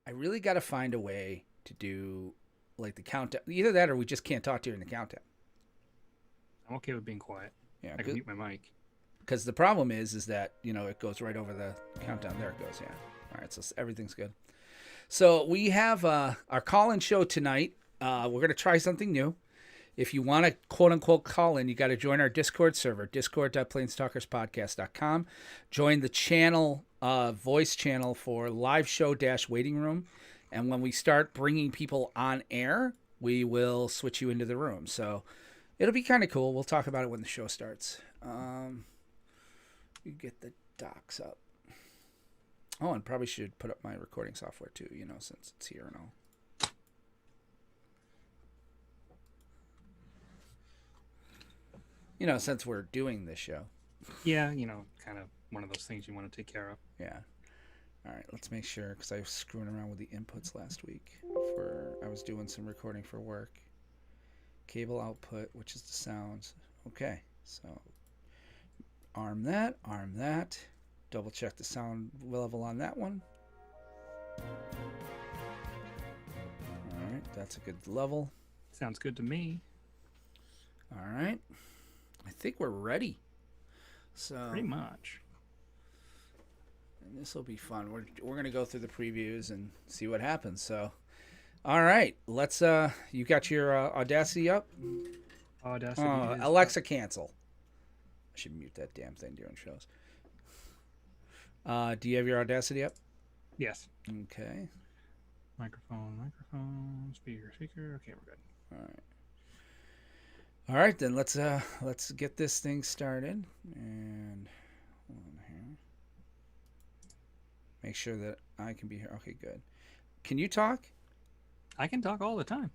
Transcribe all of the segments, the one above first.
I really got to find a way to do like the countdown. Either that or we just can't talk during the countdown. I'm okay with being quiet. Yeah, I can mute my mic. because the problem is that it goes right over the countdown. There it goes. Yeah. All right, so everything's good. So we have our call-in show tonight. We're gonna try something new. If you want to quote unquote call in, you got to join our Discord server, discord.planestalkerspodcast.com. Join the channel, voice channel for live show dash waiting room. And when we start bringing people on air, we will switch you into the room. So it'll be kind of cool. We'll talk about it when the show starts. You get the docs up. Oh, and probably should put up my recording software too, since it's here and all. Since we're doing this show. Yeah, kind of one of those things you want to take care of. Yeah. All right, let's make sure, because I was screwing around with the inputs last week. I was doing some recording for work. Cable output, which is the sounds. Okay, so arm that. Double check the sound level on that one. All right, that's a good level. Sounds good to me. All right. I think we're ready. So pretty much. And this will be fun. We're gonna go through the previews and see what happens. So, all right, let's. You got your Audacity up? Audacity. Alexa, cancel. I should mute that damn thing during shows. Do you have your Audacity up? Yes. Okay. Microphone, speaker. Okay, we're good. All right. All right, then let's get this thing started and hold on here. Make sure that I can be here. Okay, good. Can you talk? I can talk all the time.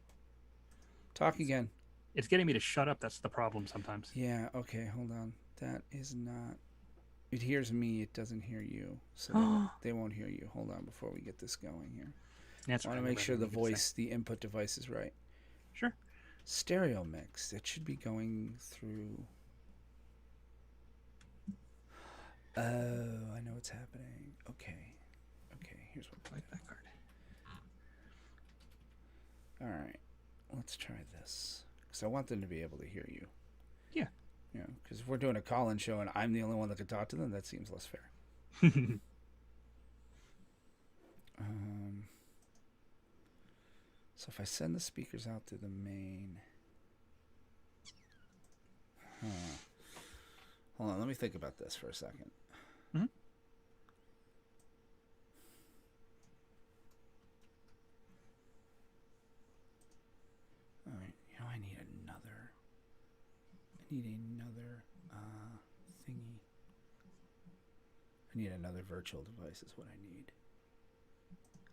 Talk again. It's getting me to shut up. That's the problem sometimes. Yeah. Okay. Hold on. That is not. It hears me. It doesn't hear you. So they won't hear you. Hold on before we get this going here. That's I want to make sure the voice, the input device is right. Sure. Stereo mix. It should be going through. Oh, I know what's happening. Okay. Here's what. Like that card. All right. Let's try this because I want them to be able to hear you. Yeah. Yeah. Because if we're doing a call-in show and I'm the only one that can talk to them, that seems less fair. So if I send the speakers out to the main. Hold on, let me think about this for a second. Mm-hmm. All right, I need another thingy. I need another virtual device is what I need.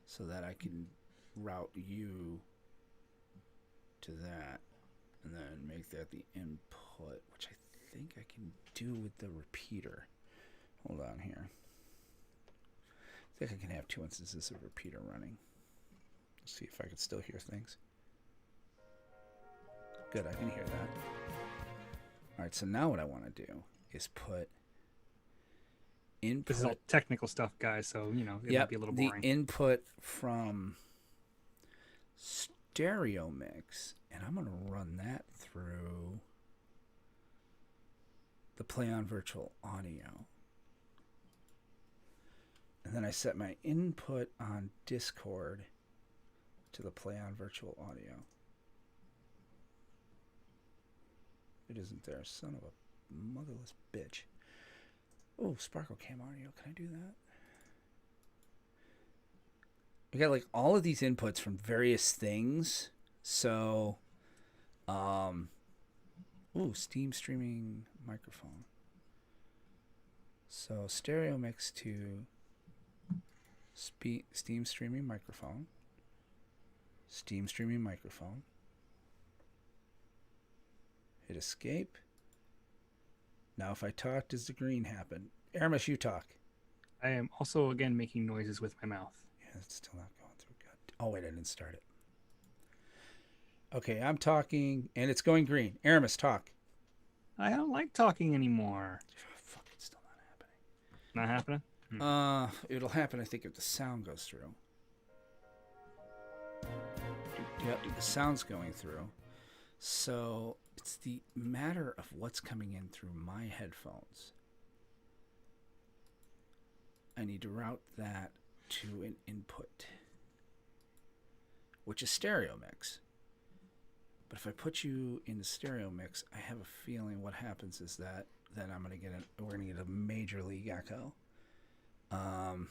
So that I can route you to that and then make that the input, which I think I can do with the repeater. Hold on here. I think I can have 2 instances of repeater running. Let's see if I can still hear things. Good, I can hear that. All right, so now what I want to do is put input. This is all technical stuff, guys, so, it might be a little boring. The input from stereo mix, and I'm going to run that through the Play on Virtual Audio. And then I set my input on Discord to the Play on Virtual Audio. It isn't there, son of a motherless bitch. Oh, Sparkle Cam Audio. Can I do that? We got like all of these inputs from various things. So, Steam streaming microphone. So stereo mix to Steam streaming microphone. Steam streaming microphone. Hit escape. Now if I talk, does the green happen? Aramis, you talk. I am also, again, making noises with my mouth. Yeah, it's still not going through. Good. Oh, wait, I didn't start it. Okay, I'm talking, and it's going green. Aramis, talk. I don't like talking anymore. Fuck, it's still not happening. Not happening? It'll happen, I think, if the sound goes through. Yep, the sound's going through. So it's the matter of what's coming in through my headphones. I need to route that to an input, which is stereo mix. But if I put you in the stereo mix, I have a feeling what happens is that then we're gonna get a major league echo. I'm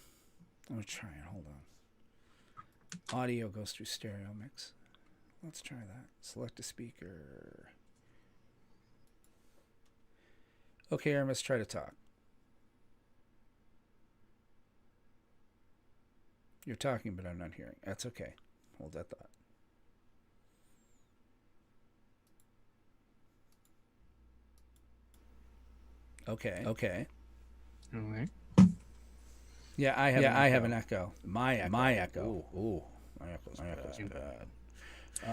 gonna try it. Hold on. Audio goes through stereo mix. Let's try that. Select a speaker. Okay, Aramis, try to talk. You're talking, but I'm not hearing. That's okay. Hold that thought. Okay. Okay. Yeah, I have an echo. My echo. Ooh. My echo's bad.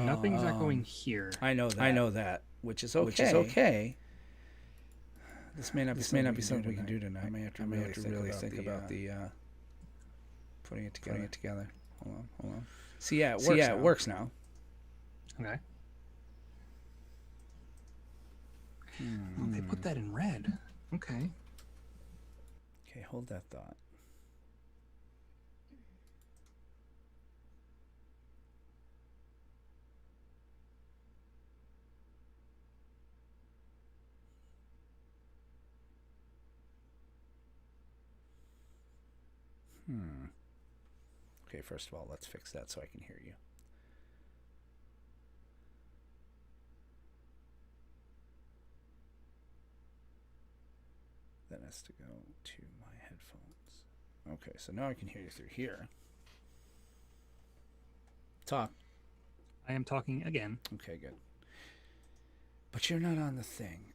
Nothing's echoing here. I know that. Which is okay. This may not be something we can do tonight. I may have to really think about the putting it together. Hold on. See, yeah, it works now. Okay. Oh, they put that in red. Okay. Okay, hold that thought. Okay, first of all, let's fix that so I can hear you. That has to go to my headphones. Okay, so now I can hear you through here. Talk. I am talking again. Okay, good. But you're not on the thing.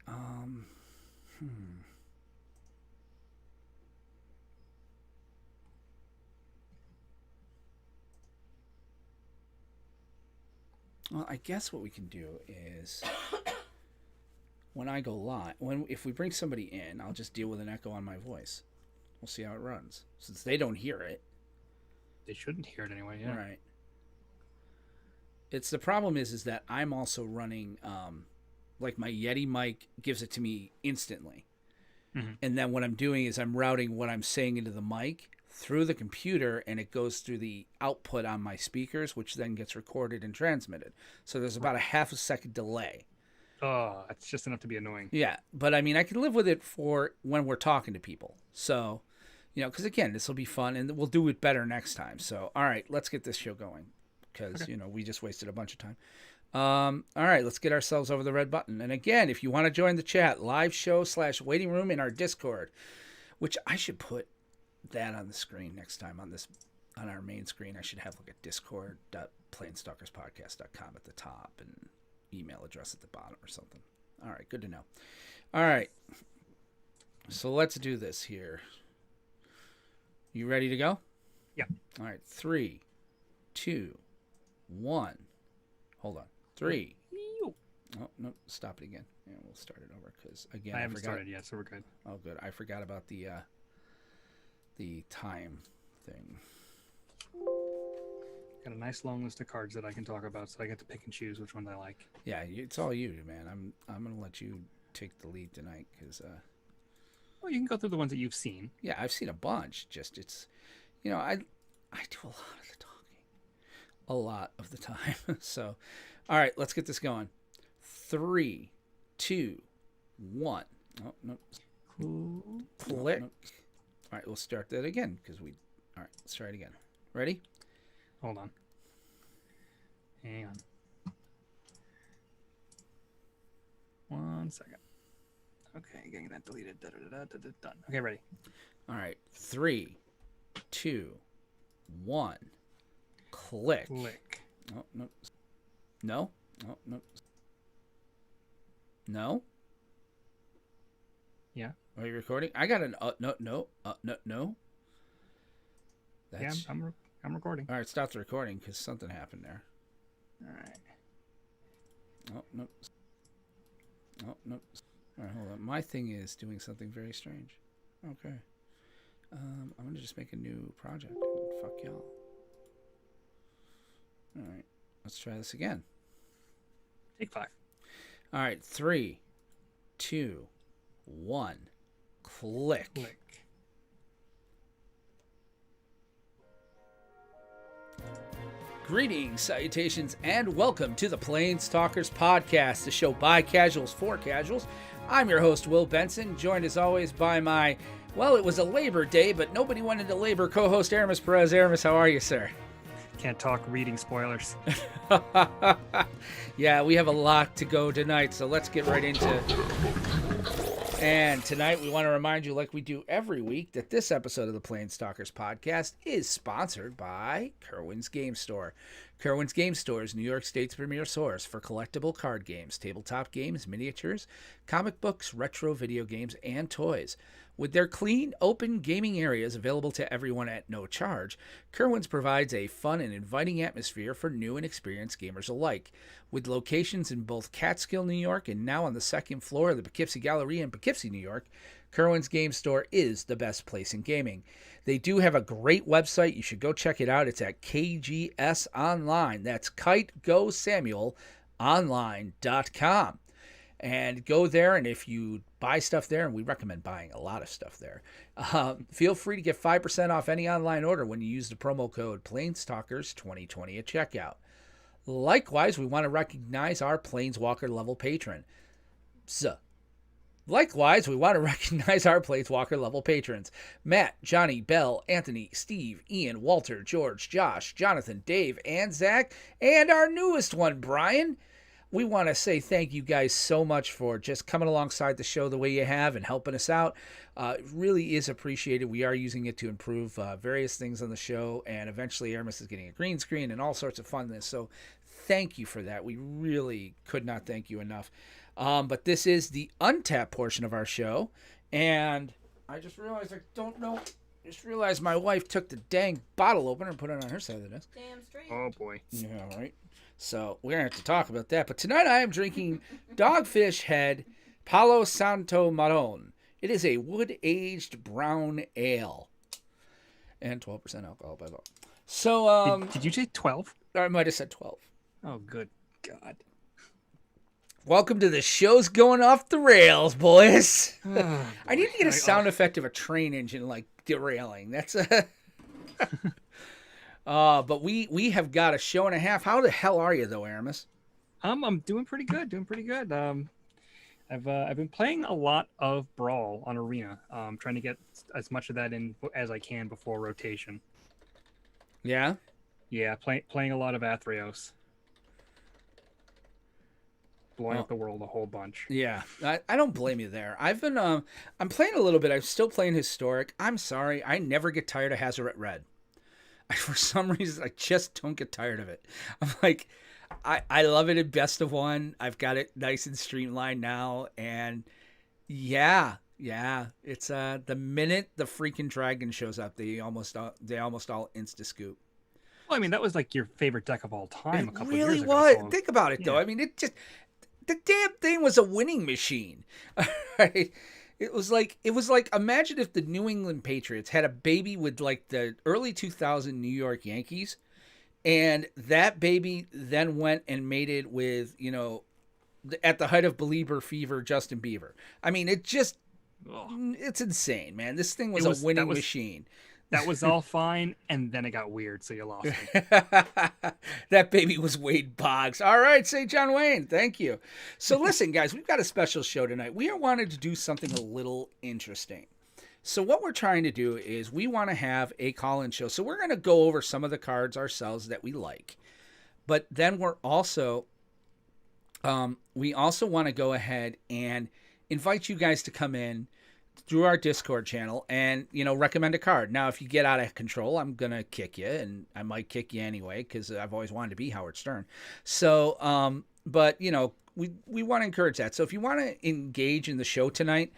Well, I guess what we can do is when I go live, if we bring somebody in, I'll just deal with an echo on my voice. We'll see how it runs. Since they don't hear it. They shouldn't hear it anyway, yeah. Right. It's the problem is that I'm also running like my Yeti mic gives it to me instantly. Mm-hmm. And then what I'm doing is I'm routing what I'm saying into the mic through the computer, and it goes through the output on my speakers, which then gets recorded and transmitted. So there's about a half a second delay. Oh, it's just enough to be annoying. Yeah, but I mean, I can live with it for when we're talking to people. So, because again, this will be fun, and we'll do it better next time. So, all right, let's get this show going because, we just wasted a bunch of time. All right, let's get ourselves over the red button. And again, if you want to join the chat, live show /waiting room in our Discord, which I should put that on the screen next time on our main screen. I should have like a discord.planestalkerspodcast.com at the top and email address at the bottom or something. All right, good to know. All right, so let's do this here. You ready to go? Yeah. All right, 3, 2, 1. Hold on. 3. Oh, no, stop it again. Yeah, we'll start it over because, again, I haven't started yet, so we're good. Oh, good. I forgot about the time thing. Got a nice long list of cards that I can talk about, so I get to pick and choose which ones I like. Yeah, it's all you, man. I'm gonna let you take the lead tonight because. Well, you can go through the ones that you've seen. Yeah, I've seen a bunch. Just it's, I do a lot of the talking, a lot of the time. So, all right, let's get this going. 3, 2, 1. Oh no. Click. No. All right, we'll start that again because we. All right, let's try it again. Ready? Hold on. Hang on. 1 second. Okay, getting that deleted. Done. Okay, ready. All right, 3, 2, 1. Click. Click. Oh no. No. Oh no. No. Yeah. Are you recording? I got an no. No. Yeah, I'm recording. All right, stop the recording because something happened there. All right. Oh no. Oh no. All right, hold on. My thing is doing something very strange. Okay. I'm gonna just make a new project. Fuck y'all. All right. Let's try this again. Take 5. All right, 3, 2, 1. Click. Greetings, salutations, and welcome to the Planestalkers Podcast, the show by casuals for casuals. I'm your host, Will Benson, joined as always by my, well, it was a Labor Day, but nobody wanted to labor, co-host Aramis Perez. Aramis, how are you, sir? Can't talk reading spoilers. Yeah, we have a lot to go tonight, so let's get right into it. And tonight we want to remind you, like we do every week, that this episode of the Planestalkers Podcast is sponsored by Kerwin's Game Store. Kerwin's Game Store is New York State's premier source for collectible card games, tabletop games, miniatures, comic books, retro video games, and toys. With their clean, open gaming areas available to everyone at no charge, Kerwin's provides a fun and inviting atmosphere for new and experienced gamers alike. With locations in both Catskill, New York, and now on the second floor of the Poughkeepsie Galleria in Poughkeepsie, New York, Kerwin's Game Store is the best place in gaming. They do have a great website. You should go check it out. It's at KGS Online. That's Kite Go Samuel Online.com. And go there, and if you buy stuff there, and we recommend buying a lot of stuff there, feel free to get 5% off any online order when you use the promo code Planestalkers2020 at checkout. Likewise, we want to recognize our Planeswalker level patrons. Matt, Johnny, Bell, Anthony, Steve, Ian, Walter, George, Josh, Jonathan, Dave, and Zach, and our newest one, Brian. We want to say thank you guys so much for just coming alongside the show the way you have and helping us out. It really is appreciated. We are using it to improve various things on the show, and eventually Aramis is getting a green screen and all sorts of funness. So thank you for that. We really could not thank you enough. But this is the untapped portion of our show, and I just realized my wife took the dang bottle opener and put it on her side of the desk. Damn straight. Oh boy. Yeah, right. So we're going to have to talk about that. But tonight I am drinking Dogfish Head Palo Santo Marron. It is a wood-aged brown ale. And 12% alcohol by volume. So, Did you say 12? I might have said 12. Oh, good God. Welcome to the show's going off the rails, boys. Oh, I need to get a sound effect of a train engine, like, derailing. That's a... But we have got a show and a half. How the hell are you, though, Aramis? I'm doing pretty good. I've been playing a lot of Brawl on Arena. Trying to get as much of that in as I can before rotation. Yeah? Yeah, playing a lot of Athreos. Blowing up the world a whole bunch. Yeah, I don't blame you there. I've been I'm playing a little bit. I'm still playing Historic. I'm sorry, I never get tired of Hazoret Red. For some reason, I just don't get tired of it. I'm like, I love it in Best of One. I've got it nice and streamlined now, and yeah, it's the minute the freaking dragon shows up, they almost all insta scoop. Well, I mean, that was like your favorite deck of all time a couple It really years ago. was. So, Think about it, though. I mean, the damn thing was a winning machine. Right? It was like imagine if the New England Patriots had a baby with like the early 2000 New York Yankees, and that baby then went and mated with, at the height of Belieber fever, Justin Bieber. I mean, it's insane, man. This thing was a winning machine. That was all fine, and then it got weird, so you lost me. That baby was Wade Boggs. All right, say John Wayne. Thank you. So listen, guys, we've got a special show tonight. We wanted to do something a little interesting. So what we're trying to do is we want to have a call-in show. So we're going to go over some of the cards ourselves that we like. But then we're also, we also want to go ahead and invite you guys to come in through our Discord channel and, recommend a card. Now, if you get out of control, I'm going to kick you, and I might kick you anyway because I've always wanted to be Howard Stern. So, but, we want to encourage that. So if you want to engage in the show tonight,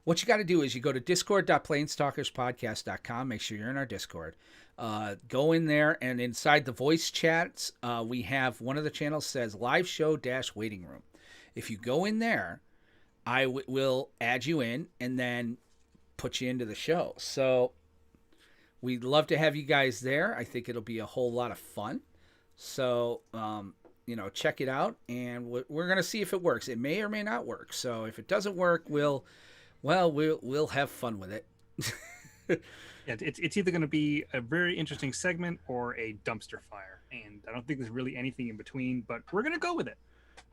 what you got to do is you go to discord.planestalkerspodcast.com. Make sure you're in our Discord. Go in there, and inside the voice chats, we have one of the channels says live show - waiting room. If you go in there, I will add you in and then put you into the show. So we'd love to have you guys there. I think it'll be a whole lot of fun. So, check it out, and we're gonna see if it works. It may or may not work. So if it doesn't work, we'll have fun with it. Yeah, it's either going to be a very interesting segment or a dumpster fire, and I don't think there's really anything in between. But we're going to go with it.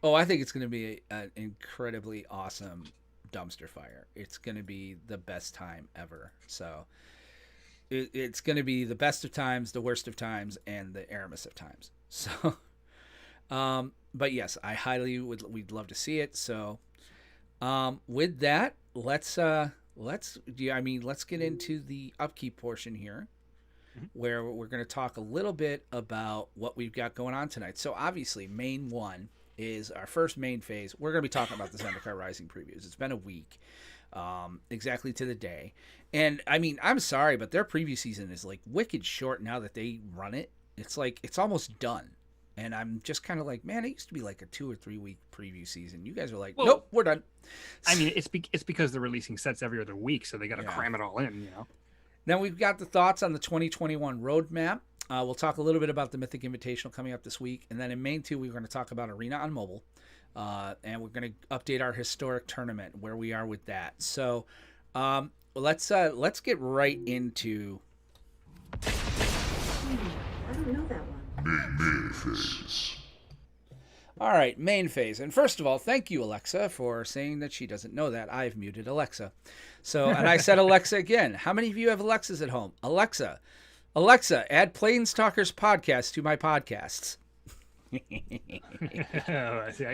Oh, I think it's gonna be an incredibly awesome dumpster fire. It's gonna be the best time ever. So it's gonna be the best of times, the worst of times, and the Aramis of times. So. But yes, I highly we'd love to see it. So, with that, let's get into the upkeep portion here, where we're going to talk a little bit about what we've got going on tonight. So obviously, main one is our first main phase. We're going to be talking about the Zendikar Rising previews. It's been a week, exactly to the day, and I mean, I'm sorry, but their preview season is like wicked short now that they run it. It's like it's almost done. And I'm just kind of like, man, it used to be like a 2 or 3 week preview season. You guys are like, nope, we're done. I mean, it's because they're releasing sets every other week, so they got to cram it all in, Now we've got the thoughts on the 2021 roadmap. We'll talk a little bit about the Mythic Invitational coming up this week. And then in main 2, we're going to talk about Arena on mobile. And we're going to update our historic tournament, where we are with that. So let's get right into... I don't know that one. Main phase. All right, main phase. And first of all, thank you, Alexa, for saying that she doesn't know that. I've muted Alexa. So, and I said Alexa again. How many of you have Alexas at home? Alexa, add Planestalkers podcast to my podcasts. I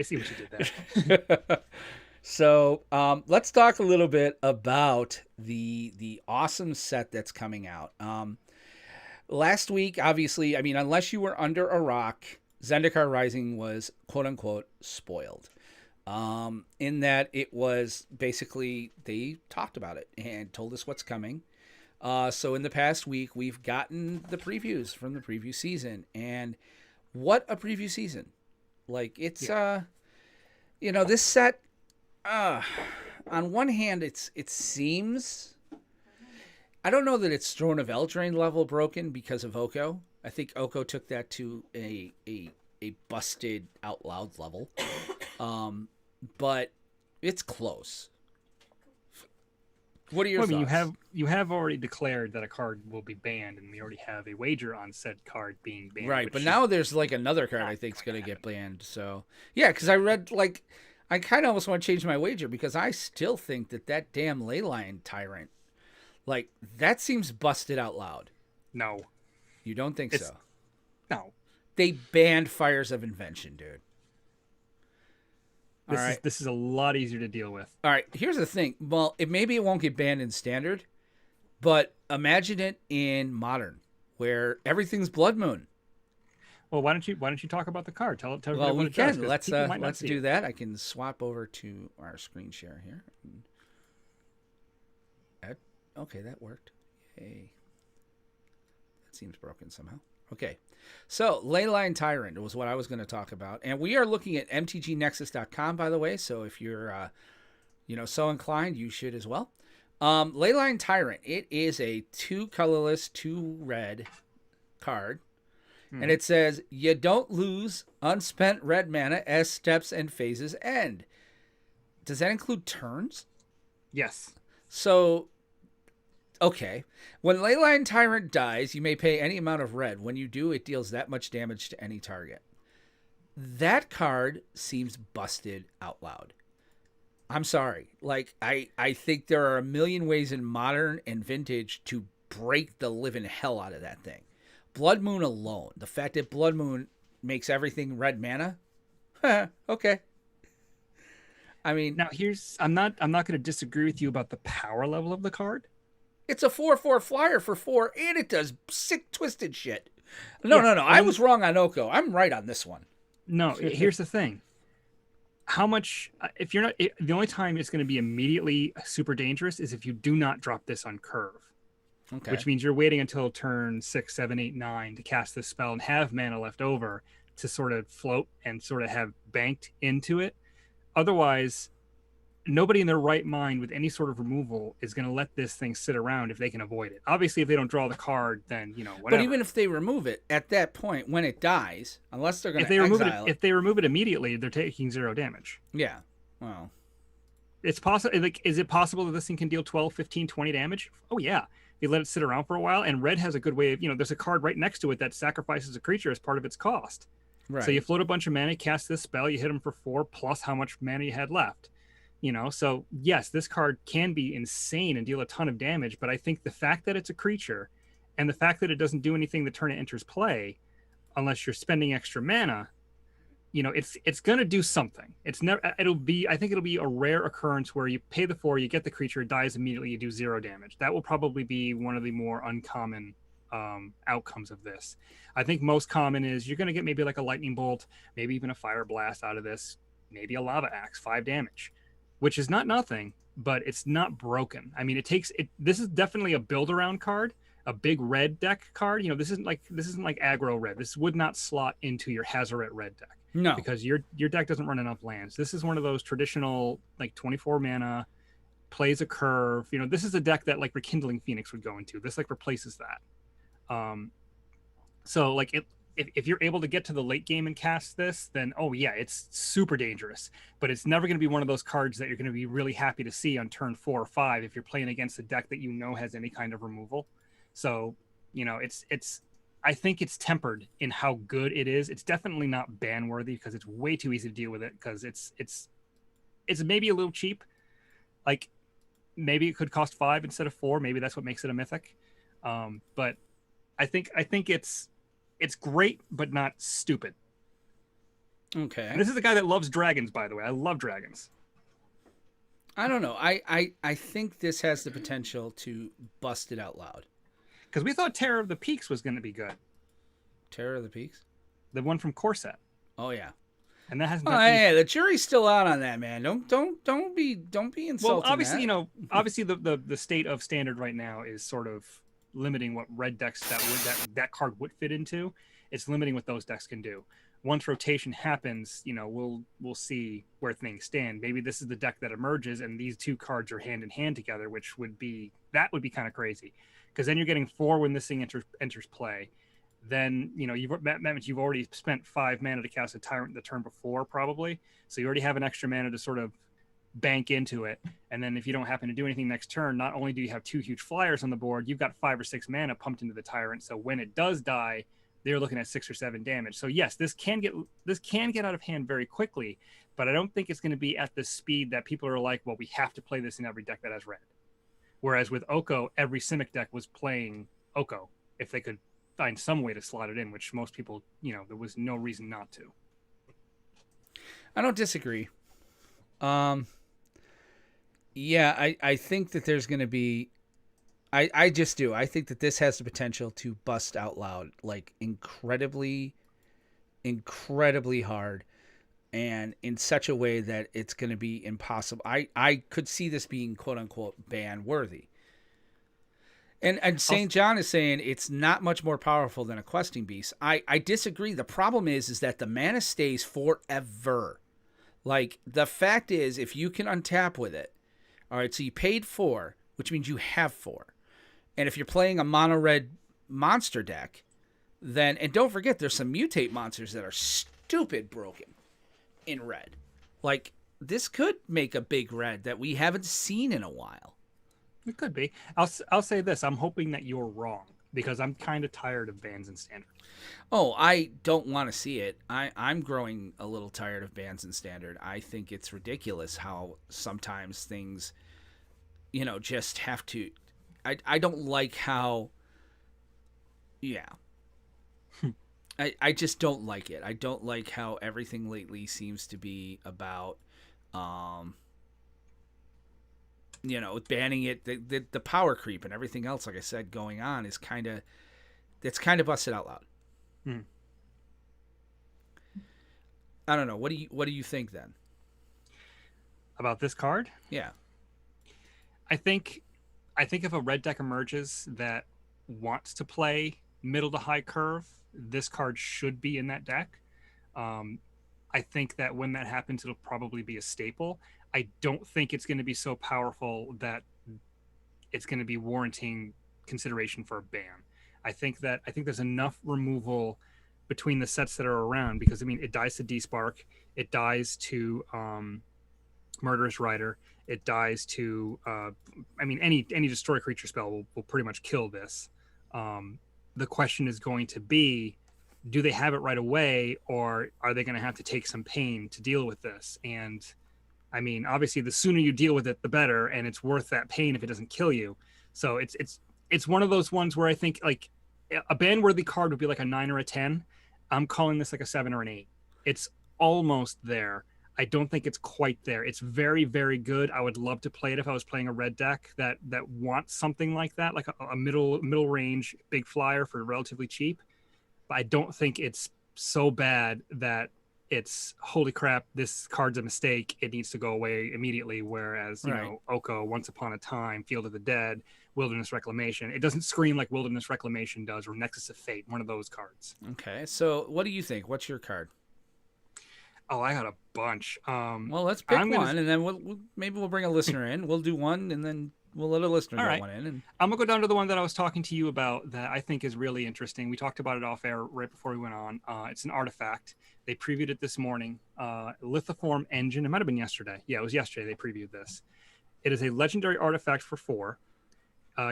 see what you did there. So let's talk a little bit about the awesome set that's coming out. Last week, obviously, I mean, unless you were under a rock, Zendikar Rising was quote-unquote spoiled. In that it was basically, they talked about it and told us what's coming. So in the past week, we've gotten the previews from the preview season. And what a preview season. Like, it's, this set, on one hand, it seems... I don't know that it's Throne of Eldraine level broken because of Oko. I think Oko took that to a busted out loud level. But it's close. What are your thoughts? I mean, you have already declared that a card will be banned, and we already have a wager on said card being banned. Right, but now there's like another card I think is going to get banned. So yeah, because I read I kind of almost want to change my wager because I still think that damn Leyline Tyrant. Like, that seems busted out loud. No. You don't think so? No. They banned Fires of Invention, dude. This is a lot easier to deal with. All right, here's the thing. Well, maybe it won't get banned in Standard, but imagine it in Modern, where everything's Blood Moon. Well, why don't you talk about the card? Tell well, we can. Let's do it. that. I can swap over to our screen share here. Okay, that worked. Yay. That seems broken somehow. Okay. So, Leyline Tyrant was what I was going to talk about. And we are looking at mtgnexus.com, by the way. So, if you're, so inclined, you should as well. Leyline Tyrant, it is a 2 colorless, 2 red card. And it says, you don't lose unspent red mana as steps and phases end. Does that include turns? Yes. So... Okay. When Leyline Tyrant dies, you may pay any amount of red. When you do, it deals that much damage to any target. That card seems busted out loud. I'm sorry. Like, I think there are a million ways in Modern and Vintage to break the living hell out of that thing. Blood Moon alone, the fact that Blood Moon makes everything red mana, okay. I mean, now I'm not going to disagree with you about the power level of the card. It's a 4/4 flyer for 4, and it does sick twisted shit. No. I was wrong on Oko. I'm right on this one. No, here's the thing. How much? If you're not, the only time it's going to be immediately super dangerous is if you do not drop this on curve. Okay. Which means you're waiting until turn 6, 7, 8, 9 to cast this spell and have mana left over to sort of float and sort of have banked into it. Otherwise, nobody in their right mind with any sort of removal is going to let this thing sit around if they can avoid it. Obviously, if they don't draw the card, then whatever. But even if they remove it at that point when it dies, unless they're going to exile if they remove it immediately, they're taking 0 damage. Yeah. Well, it's possible. Like, is it possible that this thing can deal 12, 15, 20 damage? Oh yeah. You let it sit around for a while, and red has a good way of, there's a card right next to it that sacrifices a creature as part of its cost. right. So you float a bunch of mana, cast this spell, you hit them for 4 plus how much mana you had left. So yes, this card can be insane and deal a ton of damage, but I think the fact that it's a creature and the fact that it doesn't do anything the turn it enters play, unless you're spending extra mana, it's gonna do something. I think it'll be a rare occurrence where you pay the 4, you get the creature, it dies immediately, you do 0 damage. That will probably be one of the more uncommon outcomes of this. I think most common is you're gonna get maybe like a lightning bolt, maybe even a fire blast out of this, maybe a lava axe, 5 damage, which is not nothing, but it's not broken. I mean, this is definitely a build around card, a big red deck card. This isn't like aggro red. This would not slot into your Hazoret red deck. No, because your deck doesn't run enough lands. This is one of those traditional 24 mana, plays a curve. This is a deck that like Rekindling Phoenix would go into. This replaces that. So if you're able to get to the late game and cast this, then oh yeah, it's super dangerous. But it's never going to be one of those cards that you're going to be really happy to see on turn 4 or 5 if you're playing against a deck that has any kind of removal. So it's I think it's tempered in how good it is. It's definitely not ban worthy because it's way too easy to deal with it, because it's maybe a little cheap. Like maybe it could cost 5 instead of 4. Maybe that's what makes it a mythic. But I think it's great, but not stupid. Okay. And this is a guy that loves dragons, by the way. I love dragons. I don't know. I think this has the potential to bust it out loud. Because we thought Terror of the Peaks was going to be good. Terror of the Peaks? The one from Corset. Oh yeah. And that hasn't. Oh yeah, the jury's still out on that, man. Don't be insulting. Well, obviously, that. Obviously the state of standard right now is sort of limiting what red decks that card would fit into. It's limiting what those decks can do. Once rotation happens, we'll see where things stand. Maybe this is the deck that emerges, and these two cards are hand in hand together, which would be kind of crazy. Because then you're getting 4 when this thing enters play. Then you've already spent 5 mana to cast a Tyrant the turn before, probably. So you already have an extra mana to sort of bank into it. And then if you don't happen to do anything next turn, not only do you have 2 huge flyers on the board, you've got 5 or 6 mana pumped into the Tyrant. So when it does die, they're looking at 6 or 7 damage. So yes, this can get out of hand very quickly, but I don't think it's going to be at the speed that people are like, well, we have to play this in every deck that has red. Whereas with Oko, every Simic deck was playing Oko if they could find some way to slot it in, which most people, there was no reason not to. I don't disagree. Yeah, I think that there's going to be... I just do. I think that this has the potential to bust out loud, like incredibly, incredibly hard, and in such a way that it's going to be impossible. I could see this being quote unquote ban worthy. And St. John is saying it's not much more powerful than a questing beast. I disagree. The problem is that the mana stays forever. Like, the fact is, if you can untap with it, all right, so you paid 4, which means you have 4. And if you're playing a mono red monster deck, then, and don't forget, there's some mutate monsters that are stupid broken in red. Like, this could make a big red that we haven't seen in a while. It could be. I'll say this. I'm hoping that you're wrong, because I'm kind of tired of bans in standard. Oh, I don't want to see it. I'm growing a little tired of bans in standard. I think it's ridiculous how sometimes things, just have to... I don't like how... Yeah. I just don't like it. I don't like how everything lately seems to be about... banning it, the power creep and everything else, like I said, going on is kind of busted out loud. I don't know. What do you think then about this card? Yeah, I think if a red deck emerges that wants to play middle to high curve, this card should be in that deck. I think that when that happens, it'll probably be a staple. I don't think it's going to be so powerful that it's going to be warranting consideration for a ban. I think there's enough removal between the sets that are around, because I mean it dies to Despark, it dies to Murderous Rider, it dies to I mean any destroy creature spell will pretty much kill this. The question is going to be, do they have it right away, or are they going to have to take some pain to deal with this? And I mean, obviously, the sooner you deal with it, the better, and it's worth that pain if it doesn't kill you. So it's one of those ones where I think like a ban-worthy card would be like a 9 or a 10. I'm calling this like a 7 or an 8. It's almost there. I don't think it's quite there. It's very, very good. I would love to play it if I was playing a red deck that wants something like that, like a middle range big flyer for relatively cheap. But I don't think it's so bad that it's holy crap, this card's a mistake, it needs to go away immediately. Whereas you know, Oko, Once Upon a Time, Field of the Dead, Wilderness Reclamation, it doesn't scream like Wilderness Reclamation does, or Nexus of Fate, one of those cards. Okay, so what do you think? What's your card? Oh, I got a bunch. Well, let's pick one, and then maybe we'll bring a listener in. We'll do one, and then we'll let a listener get one in. And I'm gonna go down to the one that I was talking to you about that I think is really interesting. We talked about it off air right before we went on. It's an artifact. They previewed it this morning. Lithoform Engine. It might have been yesterday. Yeah, it was yesterday they previewed this. It is a legendary artifact for 4.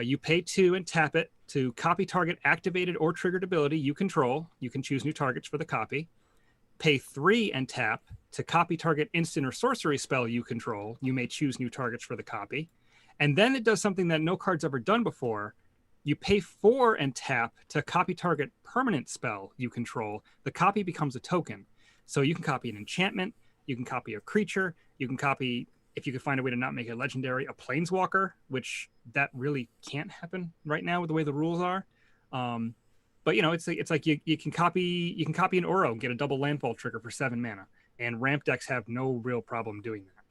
You pay 2 and tap it to copy target activated or triggered ability you control. You can choose new targets for the copy. Pay 3 and tap to copy target instant or sorcery spell you control. You may choose new targets for the copy. And then it does something that no card's ever done before. You pay 4 and tap to copy target permanent spell you control. The copy becomes a token. So you can copy an enchantment, you can copy a creature, you can copy, if you could find a way to not make it legendary, a planeswalker, which that really can't happen right now with the way the rules are. But you know, it's like you can copy an Uro and get a double landfall trigger for 7 mana, and ramp decks have no real problem doing that.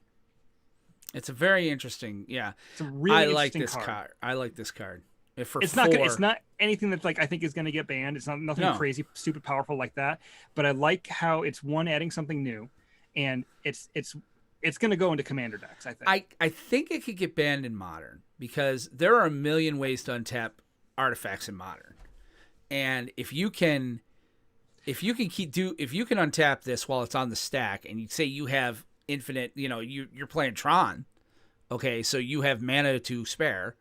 It's a very interesting, yeah. It's a really interesting interesting card. I like this card. It's not anything that's like I think is going to get banned. It's not nothing crazy, stupid, powerful like that. But I like how it's adding something new, and it's going to go into commander decks. I think. I think it could get banned in Modern because there are a million ways to untap artifacts in Modern. And if you can untap this while it's on the stack, and you say you have infinite, you're playing Tron, okay, so you have mana to spare.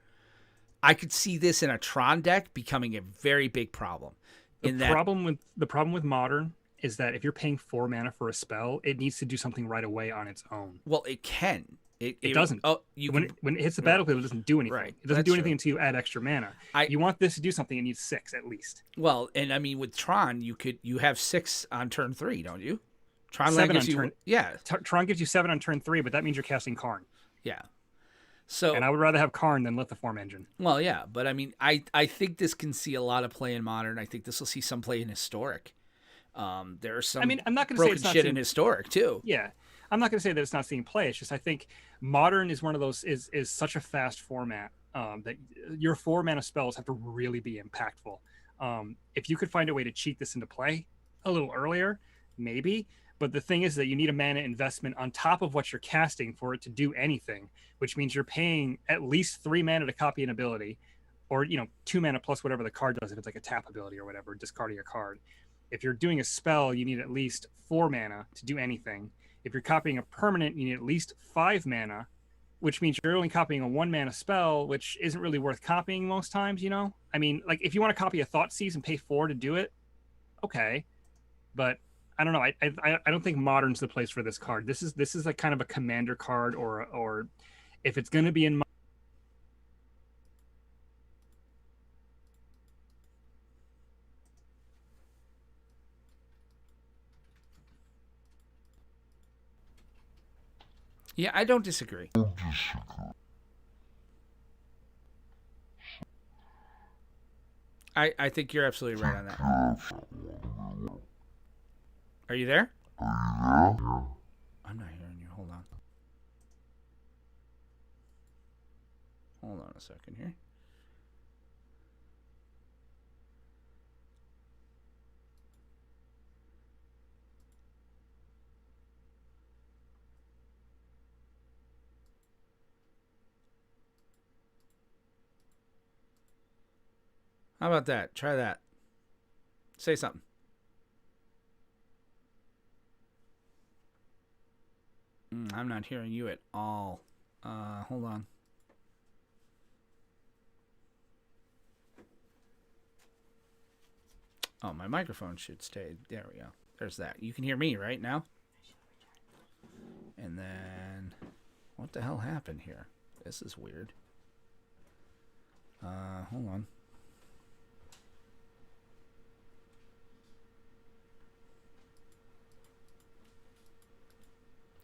I could see this in a Tron deck becoming a very big problem. The problem with Modern is that if you're paying 4 mana for a spell, it needs to do something right away on its own. Well, it can. It doesn't. Oh, when it hits the battlefield, it doesn't do anything. Right, it doesn't do anything until you add extra mana. You want this to do something, it needs 6 at least. Well, and I mean with Tron, you have 6 on turn 3, don't you? Tron 7 gives on turn. Yeah. Tron gives you 7 on turn 3, but that means you're casting Karn. Yeah. So, and I would rather have Karn than Lithoform Engine. Well, yeah, but I mean, I think this can see a lot of play in Modern. I think this will see some play in Historic. There's some. I mean, I'm not going to say it's not shit in Historic too. Yeah, I'm not going to say that it's not seeing play. It's just I think Modern is one of those is such a fast format that your 4 mana spells have to really be impactful. If you could find a way to cheat this into play a little earlier, maybe. But the thing is that you need a mana investment on top of what you're casting for it to do anything, which means you're paying at least 3 mana to copy an ability, or 2 mana plus whatever the card does if it's like a tap ability or whatever, discarding a card. If you're doing a spell, you need at least 4 mana to do anything. If you're copying a permanent, you need at least 5 mana, which means you're only copying a 1 mana spell, which isn't really worth copying most times, I mean, like if you want to copy a Thoughtseize and pay 4 to do it, okay. But I don't know. I don't think Modern's the place for this card. This is like kind of a commander card, or if it's going to be in. Yeah, I don't disagree. I think you're absolutely right on that. Are you there? I'm not hearing you. Hold on. Hold on a second here. How about that? Try that. Say something. I'm not hearing you at all. Hold on. Oh, my microphone should stay. There we go. There's that. You can hear me right now? And then... What the hell happened here? This is weird. Hold on.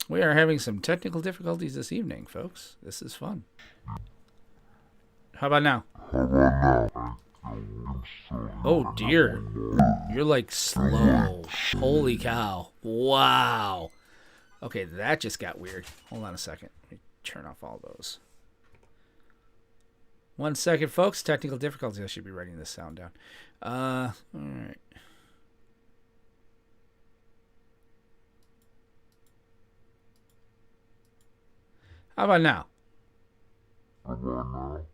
We are having some technical difficulties this evening, folks. This is fun. How about now? Oh, dear. You're like slow. Holy cow. Wow. Okay, that just got weird. Hold on a second. Let me turn off all those. 1 second, folks. Technical difficulties. I should be writing this sound down. All right. How about now? Oh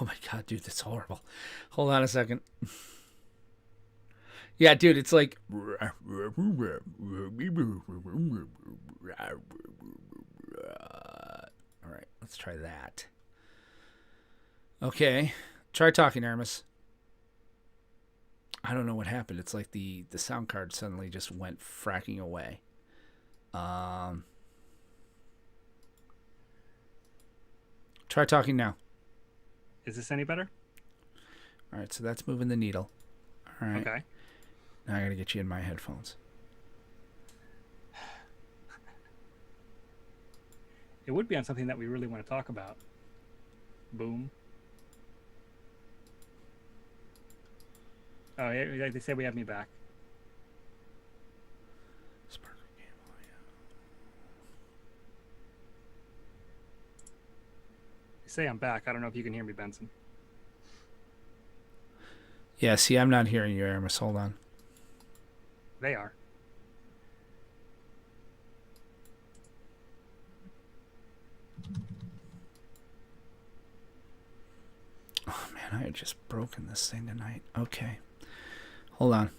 my god, dude, that's horrible. Hold on a second. Yeah, dude, it's like... Alright, let's try that. Okay, try talking, Aramis. I don't know what happened. It's like the sound card suddenly just went fracking away. Try talking now. Is this any better? All right, so that's moving the needle. All right. Okay. Now I got to get you in my headphones. It would be on something that we really want to talk about. Boom. Oh, yeah, they say we have me back. Say I'm back. I don't know if you can hear me, Benson. Yeah, see, I'm not hearing you, Aramis. Hold on. They are. Oh, man, I had just broken this thing tonight. Okay. Hold on.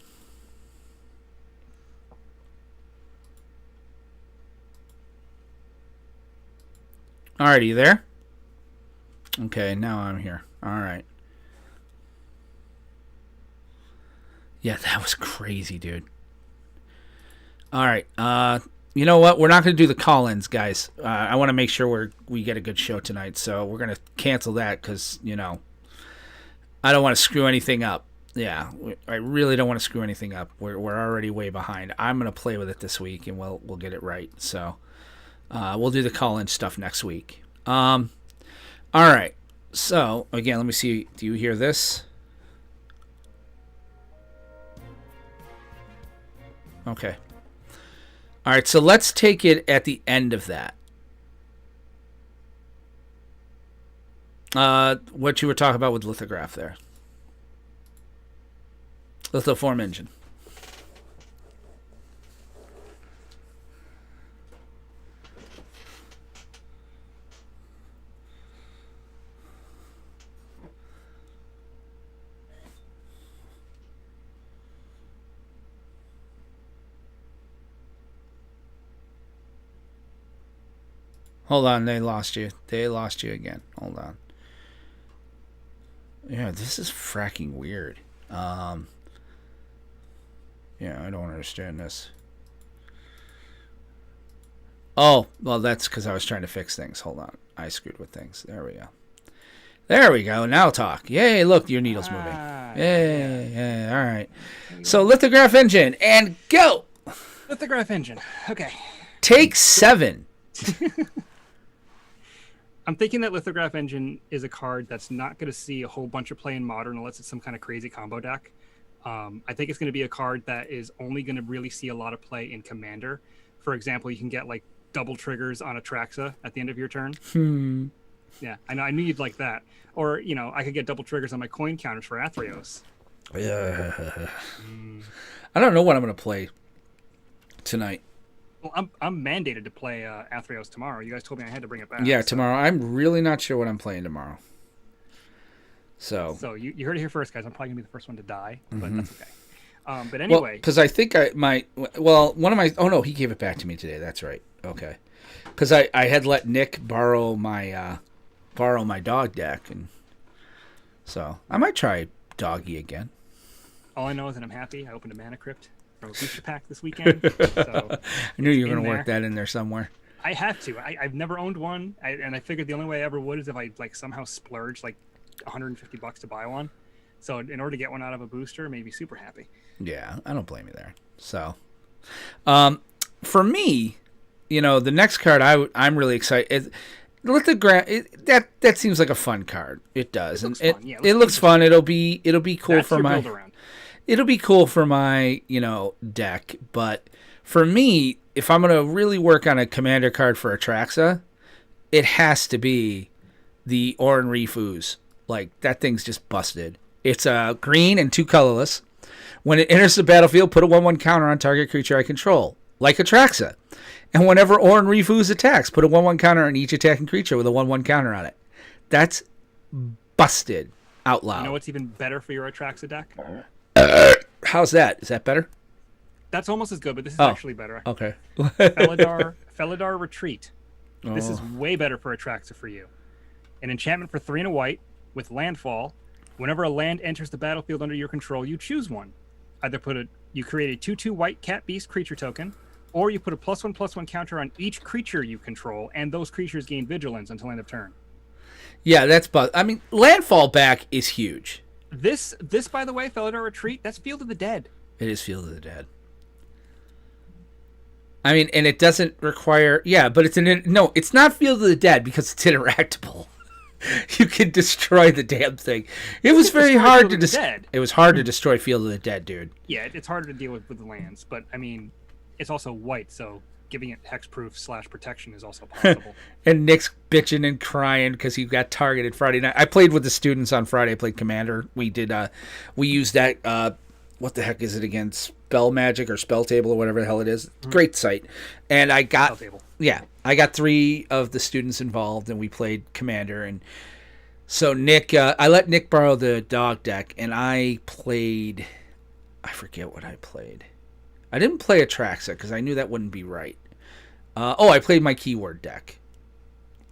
All right, are you there? Okay, now I'm here. All right. Yeah, that was crazy, dude. All right. You know what? We're not going to do the call-ins, guys. I want to make sure we get a good show tonight, so we're going to cancel that because, you know, I don't want to screw anything up. Yeah, I really don't want to screw anything up. We're already way behind. I'm going to play with it this week, and we'll get it right. So we'll do the call-in stuff next week. All right. So, again, let me see. Do you hear this? Okay. All right, so let's take it at the end of that. What you were talking about with lithograph there. Lithoform engine. Hold on, they lost you. They lost you again. Hold on. Yeah, this is fracking weird. Yeah, I don't understand this. Oh, well, that's because I was trying to fix things. Hold on. I screwed with things. There we go. There we go. Now talk. Yay, look, your needle's moving. Yay, yeah, all right. So, lithograph engine, and go! Lithograph engine. Okay. Take 7. I'm thinking that Lithograph Engine is a card that's not going to see a whole bunch of play in Modern unless it's some kind of crazy combo deck. I think it's going to be a card that is only going to really see a lot of play in Commander. For example, you can get like double triggers on Atraxa at the end of your turn. Yeah, I know. I knew you'd like that. Or, you know, I could get double triggers on my coin counters for Athreos. Yeah. I don't know what I'm going to play tonight. Well, I'm mandated to play Athreos tomorrow. You guys told me I had to bring it back. Yeah, tomorrow. I'm really not sure what I'm playing tomorrow. So you heard it here first, guys. I'm probably gonna be the first one to die, but that's okay. But well, anyway, because I think one of my he gave it back to me today. That's right. Okay, because I had let Nick borrow my dog deck, and so I might try Doggy again. all I know is that I'm happy. I opened a Mana Crypt from a booster pack this weekend. So I knew you were going to work that in there somewhere. I had to. I've never owned one, and I figured the only way I ever would is if I like somehow splurge like $150 to buy one. So in order to get one out of a booster, made me super happy. Yeah, I don't blame you there. So, for me, the next card I'm really excited. That seems like a fun card. It does, it looks fun. It'll be cool for my. It'll be cool for my deck, but for me, if I'm gonna really work on a commander card for Atraxa, it has to be the Orin Refus. Like that thing's just busted. It's green and 2 colorless. When it enters the battlefield, put a 1/1 counter on target creature I control, like Atraxa. And whenever Orin Refus attacks, put a 1/1 counter on each attacking creature with a 1/1 counter on it. That's busted out loud. You know what's even better for your Atraxa deck? How's that? Is that better? That's almost as good, but this is actually better. Okay. Felidar Retreat. This is way better for Atraxa for you. An enchantment for 3 and a white with landfall. Whenever a land enters the battlefield under your control, you choose one. Either you create a 2/2 white cat beast creature token, or you put a +1/+1 counter on each creature you control, and those creatures gain vigilance until end of turn. Yeah, landfall back is huge. This by the way, Felidar Retreat, that's Field of the Dead. It is Field of the Dead. And it doesn't require... Yeah, but it's not Field of the Dead because it's interactable. You can destroy the damn thing. It was very hard to destroy. It was hard to destroy Field of the Dead, dude. Yeah, it's harder to deal with the lands, but it's also white, so giving it hexproof / protection is also possible. And Nick's bitching and crying because he got targeted Friday night. I played with the students on Friday. I played Commander. We used that. What the heck is it again? Spell Magic or Spell Table or whatever the hell it is. Great site. And I got 3 of the students involved, and we played Commander. And so Nick, I let Nick borrow the dog deck, and I forget what I played. I didn't play Atraxa because I knew that wouldn't be right. I played my keyword deck.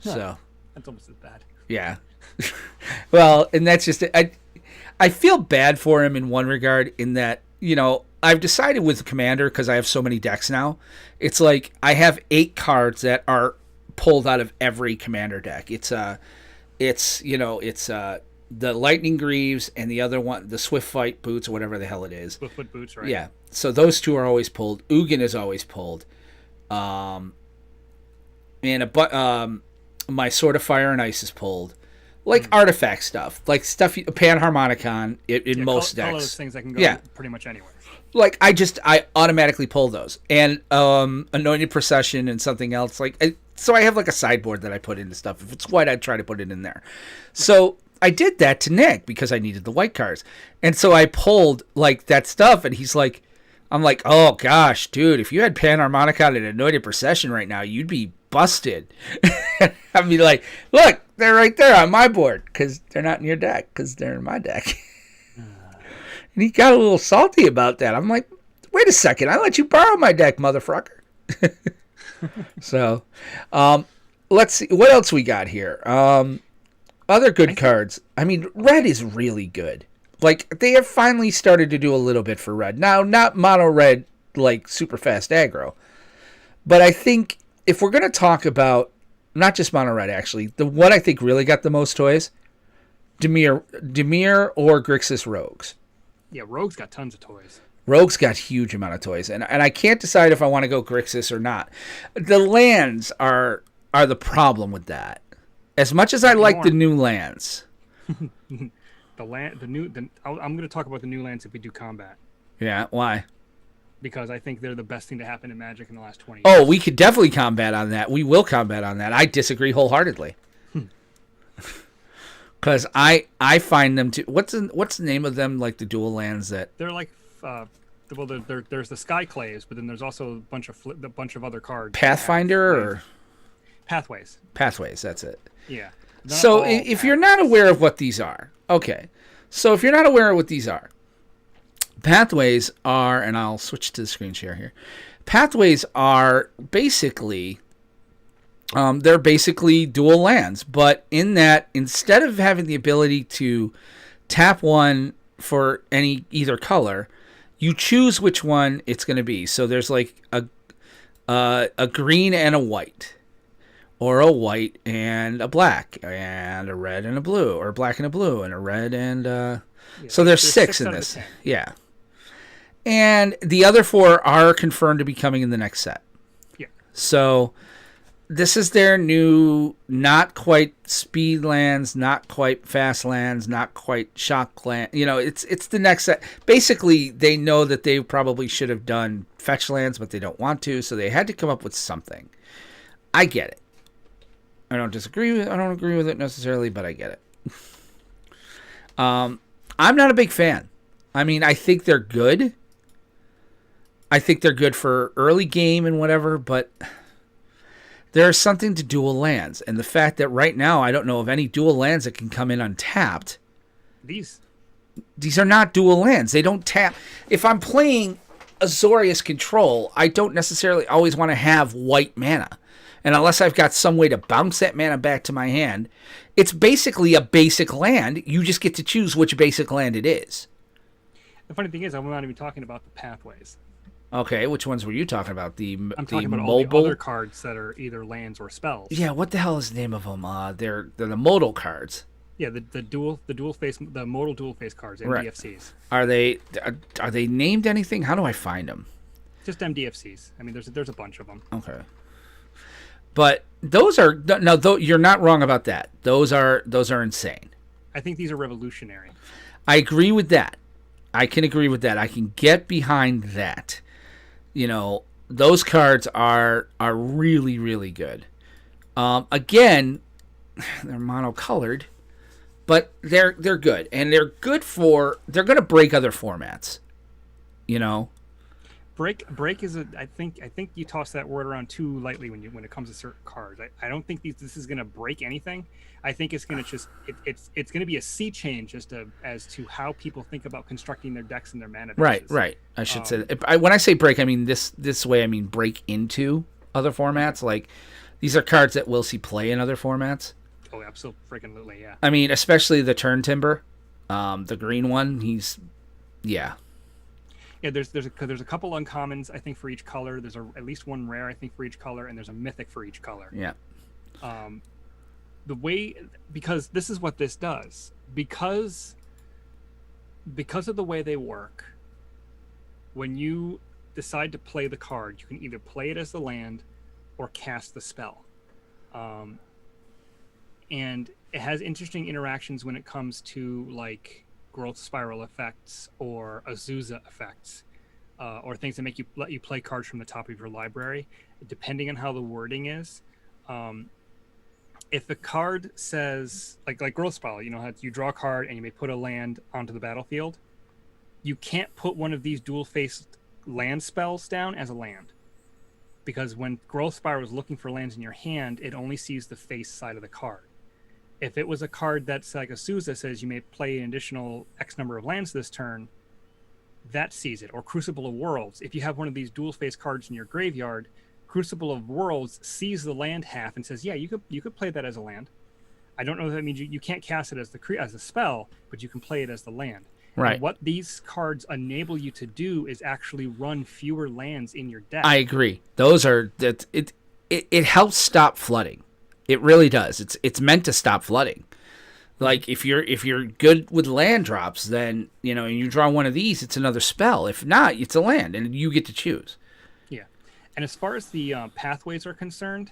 So that's almost as bad. Yeah. Well, and that's just it. I feel bad for him in one regard, in that I've decided with Commander, because I have so many decks now, it's like I have 8 cards that are pulled out of every Commander deck. It's the Lightning Greaves and the other one, the Swift Fight Boots or whatever the hell it is. Swiftfoot Boots, right? Yeah. So those 2 are always pulled. Ugin is always pulled. And my Sword of Fire and Ice is pulled. Like artifact stuff, like stuff, Panharmonicon in most decks. All those things that can go pretty much anywhere. Like I automatically pull those, and Anointed Procession and something else. So I have like a sideboard that I put into stuff. If it's white, I try to put it in there. So I did that to Nick because I needed the white cards, and so I pulled like that stuff, and he's like, I'm like, oh gosh, dude, if you had Panharmonicon and Anointed Procession right now, you'd be busted. I'd be like, look, they're right there on my board because they're not in your deck because they're in my deck. And he got a little salty about that. I'm like, wait a second, I let you borrow my deck, motherfucker. So, let's see what else we got here. Other good cards. Red is really good. Like, they have finally started to do a little bit for red. Now, not mono red, like super fast aggro, but I think if we're going to talk about not just mono red, actually, the one I think really got the most toys, Dimir or Grixis Rogues. Yeah, Rogues got tons of toys. Rogues got huge amount of toys, and I can't decide if I want to go Grixis or not. The lands are the problem with that. As much as I like the new lands, I'm going to talk about the new lands if we do combat. Yeah, why? Because I think they're the best thing to happen in Magic in the last 20 years. Oh, we could definitely combat on that. We will combat on that. I disagree wholeheartedly. Because I find them to... What's the name of them, like the dual lands that... They're like... there's the Sky Clays, but then there's also a bunch of other cards. Pathfinder or... Pathways. Pathways, that's it. Yeah. So if you're not aware of what these are, okay. So if you're not aware of what these are, pathways are, and I'll switch to the screen share here. Pathways are basically, they're basically dual lands, but in that instead of having the ability to tap one for either color, you choose which one it's going to be. So there's like a green and a white, or a white and a black, and a red and a blue, or a black and a blue, and a red and so there's six in this. Yeah. And the other 4 are confirmed to be coming in the next set. Yeah. So this is their new, not quite speed lands, not quite fast lands, not quite shock land. You know, it's the next set. Basically, they know that they probably should have done fetch lands, but they don't want to, so they had to come up with something. I get it. I don't agree with it necessarily, but I get it. I'm not a big fan. I mean, I think they're good. I think they're good for early game and whatever, but there's something to dual lands. And the fact that right now I don't know of any dual lands that can come in untapped. These are not dual lands. They don't tap. If I'm playing Azorius Control, I don't necessarily always want to have white mana. And unless I've got some way to bounce that mana back to my hand, it's basically a basic land. You just get to choose which basic land it is. The funny thing is, I'm not even talking about the pathways. Okay, which ones were you talking about? I'm talking about all the other cards that are either lands or spells. Yeah, what the hell is the name of them? They're the modal cards. Yeah, the dual face, the modal dual face cards, MDFCs. Right. Are they named anything? How do I find them? Just MDFCs. I mean, there's a bunch of them. Okay. But those are you're not wrong about that. Those are insane. I think these are revolutionary. I agree with that. I can agree with that. I can get behind that. You know, those cards are really, really good. Again, they're monocolored, but they're good, and they're going to break other formats. You know, break is I think you toss that word around too lightly when it comes to certain cards. I don't think this is going to break anything. I think it's going to just it's going to be a sea change just as to how people think about constructing their decks and their mana bases. Right. I should say that. When I say break, I mean this way. I mean break into other formats. Like these are cards that we'll see play in other formats. Oh, absolutely, yeah. I mean, especially the Turn Timber, the green one. Yeah, there's a couple uncommons I think for each color. There's at least one rare I think for each color, and there's a mythic for each color. Yeah. Because this is what this does. Because of the way they work, when you decide to play the card, you can either play it as the land or cast the spell. And it has interesting interactions when it comes to like growth spiral effects or Azusa effects, or things that let you play cards from the top of your library, depending on how the wording is. If the card says like growth spiral, you know how you draw a card and you may put a land onto the battlefield, you can't put one of these dual faced land spells down as a land, because when growth spiral is looking for lands in your hand, it only sees the face side of the card. If it was a card that's like Azusa says you may play an additional X number of lands this turn, that sees it. Or Crucible of Worlds. If you have one of these dual face cards in your graveyard, Crucible of Worlds sees the land half and says, yeah, you could play that as a land. I don't know if that means you can't cast it as a spell, but you can play it as the land. Right. And what these cards enable you to do is actually run fewer lands in your deck. I agree. It helps stop flooding. It really does. It's meant to stop flooding. Like if you're good with land drops, then and you draw one of these, it's another spell. If not, it's a land, and you get to choose. Yeah, and as far as the pathways are concerned,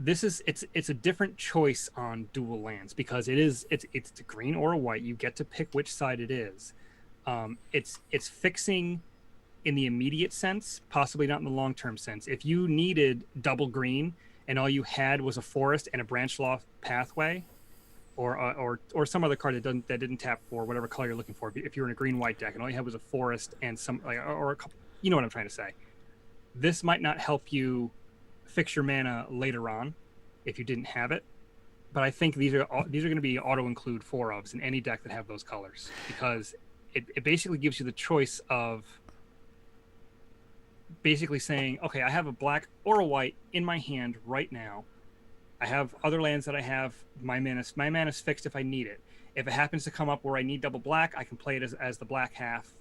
it's a different choice on dual lands, because it's a green or a white. You get to pick which side it is. It's fixing in the immediate sense, possibly not in the long term sense. If you needed double green and all you had was a forest and a branch loft pathway, or some other card that didn't tap for whatever color you're looking for. If you're in a green-white deck and all you had was a forest and some or a couple, you know what I'm trying to say. This might not help you fix your mana later on if you didn't have it. But I think these are going to be auto include 4-ofs in any deck that have those colors, because it basically gives you the choice of basically saying, okay, I have a black or a white in my hand right now. I have other lands that I have. My mana's fixed if I need it. If it happens to come up where I need double black, I can play it as the black half.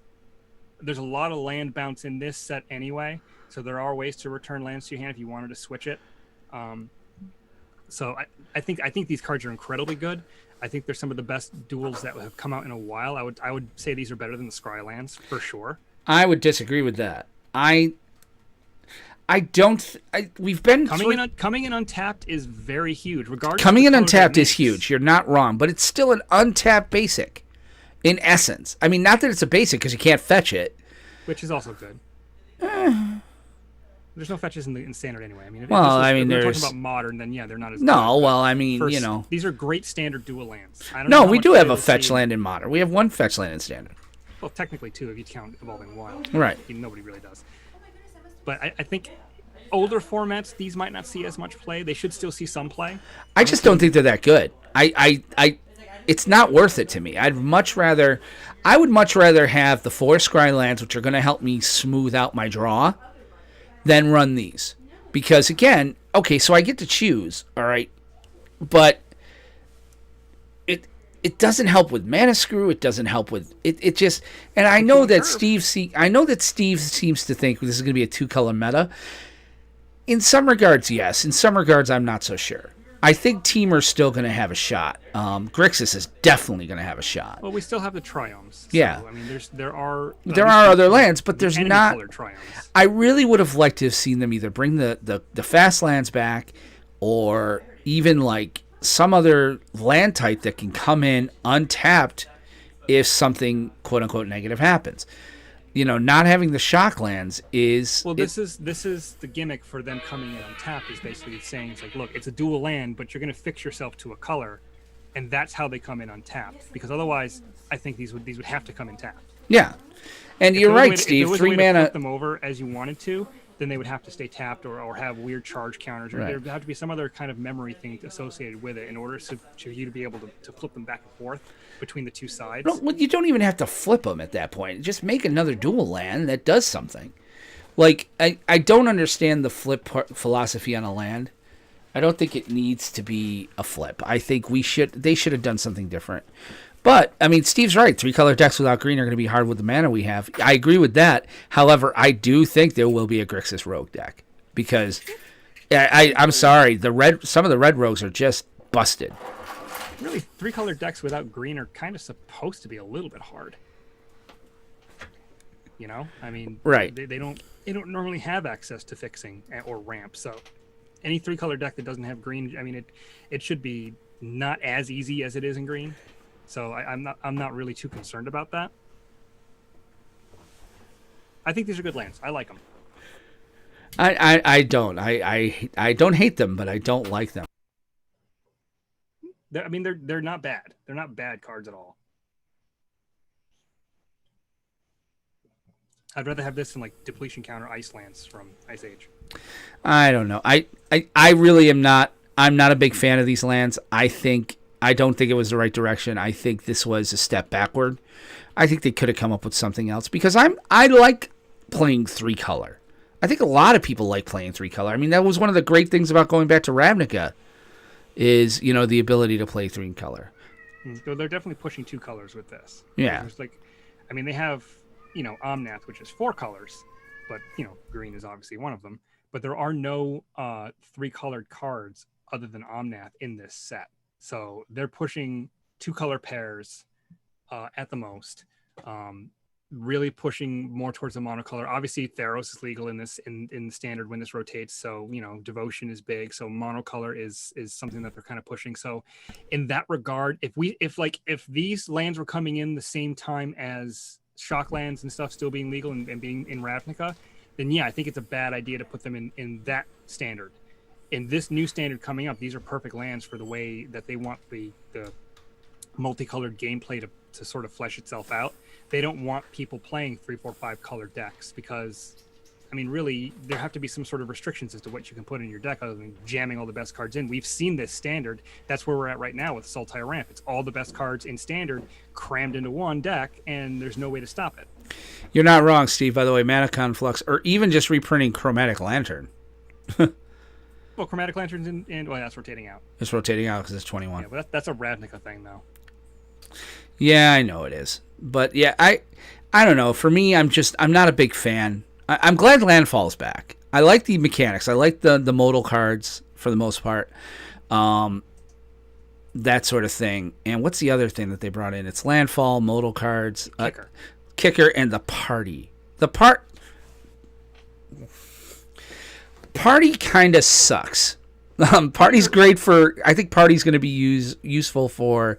There's a lot of land bounce in this set anyway, so there are ways to return lands to your hand if you wanted to switch it. So I think these cards are incredibly good. I think they're some of the best duels that have come out in a while. I would say these are better than the Scry lands for sure. I would disagree with that. We've been coming in untapped is very huge. Regardless, coming in untapped is huge. You're not wrong, but it's still an untapped basic, in essence. I mean, not that it's a basic because you can't fetch it, which is also good. There's no fetches in standard anyway. I mean, if we're talking about modern, then yeah, they're not as good. Well, I mean, these are great standard dual lands. We do have a fetch land in modern. We have one fetch land in standard. Well, technically two if you count Evolving Wild. Right. Nobody really does. But I think older formats, these might not see as much play. They should still see some play. I just don't think they're that good. It's not worth it to me. I would much rather have the 4 Scry lands, which are going to help me smooth out my draw, than run these. Because again, okay, so I get to choose, all right, but it doesn't help with mana screw. It doesn't help with it just. And I know that Steve seems to think this is going to be a 2-color meta. In some regards, yes. In some regards, I'm not so sure. I think Teamer's still going to have a shot. Grixis is definitely going to have a shot. Well, we still have the Triomes. So, yeah. I mean, there are other lands, but there's not. Triomes. I really would have liked to have seen them either bring the fast lands back, or even like some other land type that can come in untapped if something quote unquote negative happens. Not having the shock lands is... Well, this is the gimmick for them coming in untapped, is basically saying, it's like, look, it's a dual land, but you're going to fix yourself to a color, and that's how they come in untapped. Because otherwise, I think these would have to come in tapped. Yeah. And you're right, Steve. If there was 3 a way to mana... flip them over as you wanted to, then they would have to stay tapped or have weird charge counters, or there would have to be some other kind of memory thing associated with it in order for you to be able to flip them back and forth between the two sides. No, you don't even have to flip them at that point. Just make another dual land that does something. Like, I don't understand the flip philosophy on a land. I don't think it needs to be a flip. I think they should have done something different. But, I mean, Steve's right. 3-color decks without green are going to be hard with the mana we have. I agree with that. However, I do think there will be a Grixis Rogue deck. Because, I'm sorry, some of the red rogues are just busted. Really, 3-color decks without green are kind of supposed to be a little bit hard. I mean, right? They don't normally have access to fixing or ramp. So, any 3-color deck that doesn't have green, I mean, it should be not as easy as it is in green. So I'm not really too concerned about that. I think these are good lands. I like them. I don't. I don't hate them, but I don't like them. They're not bad. They're not bad cards at all. I'd rather have this than like depletion counter ice lands from Ice Age. I don't know. I really am not. I'm not a big fan of these lands. I don't think it was the right direction. I think this was a step backward. I think they could have come up with something else, because I like playing 3-color. I think a lot of people like playing 3-color. I mean, that was one of the great things about going back to Ravnica, is the ability to play 3-color. They're definitely pushing 2 colors with this. Yeah. They have Omnath, which is 4 colors, but green is obviously one of them. But there are no 3-colored cards other than Omnath in this set. So they're pushing 2-color pairs at the most, really pushing more towards the monocolor. Obviously, Theros is legal in this in standard when this rotates. So Devotion is big. So monocolor is something that they're kind of pushing. So in that regard, if these lands were coming in the same time as shock lands and stuff still being legal and being in Ravnica, then yeah, I think it's a bad idea to put them in that standard. In this new standard coming up, these are perfect lands for the way that they want the multicolored gameplay to sort of flesh itself out. They don't want people playing 3, 4, 5 color decks, because I mean, really, there have to be some sort of restrictions as to what you can put in your deck other than jamming all the best cards in. We've seen this standard. That's where we're at right now with Sultai Ramp. It's all the best cards in standard crammed into one deck, and there's no way to stop it. You're not wrong, Steve, by the way. Mana Conflux, or even just reprinting Chromatic Lantern. Well, Chromatic Lanterns and well, that's rotating out. It's rotating out because it's 21. Yeah, but that's a Ravnica thing, though. Yeah, I know it is. But yeah, I don't know. For me, I'm not a big fan. I'm glad Landfall's back. I like the mechanics. I like the modal cards for the most part. That sort of thing. And what's the other thing that they brought in? It's Landfall, modal cards, Kicker, and the party. Party kind of sucks. Party's great for. I think Party's going to be useful for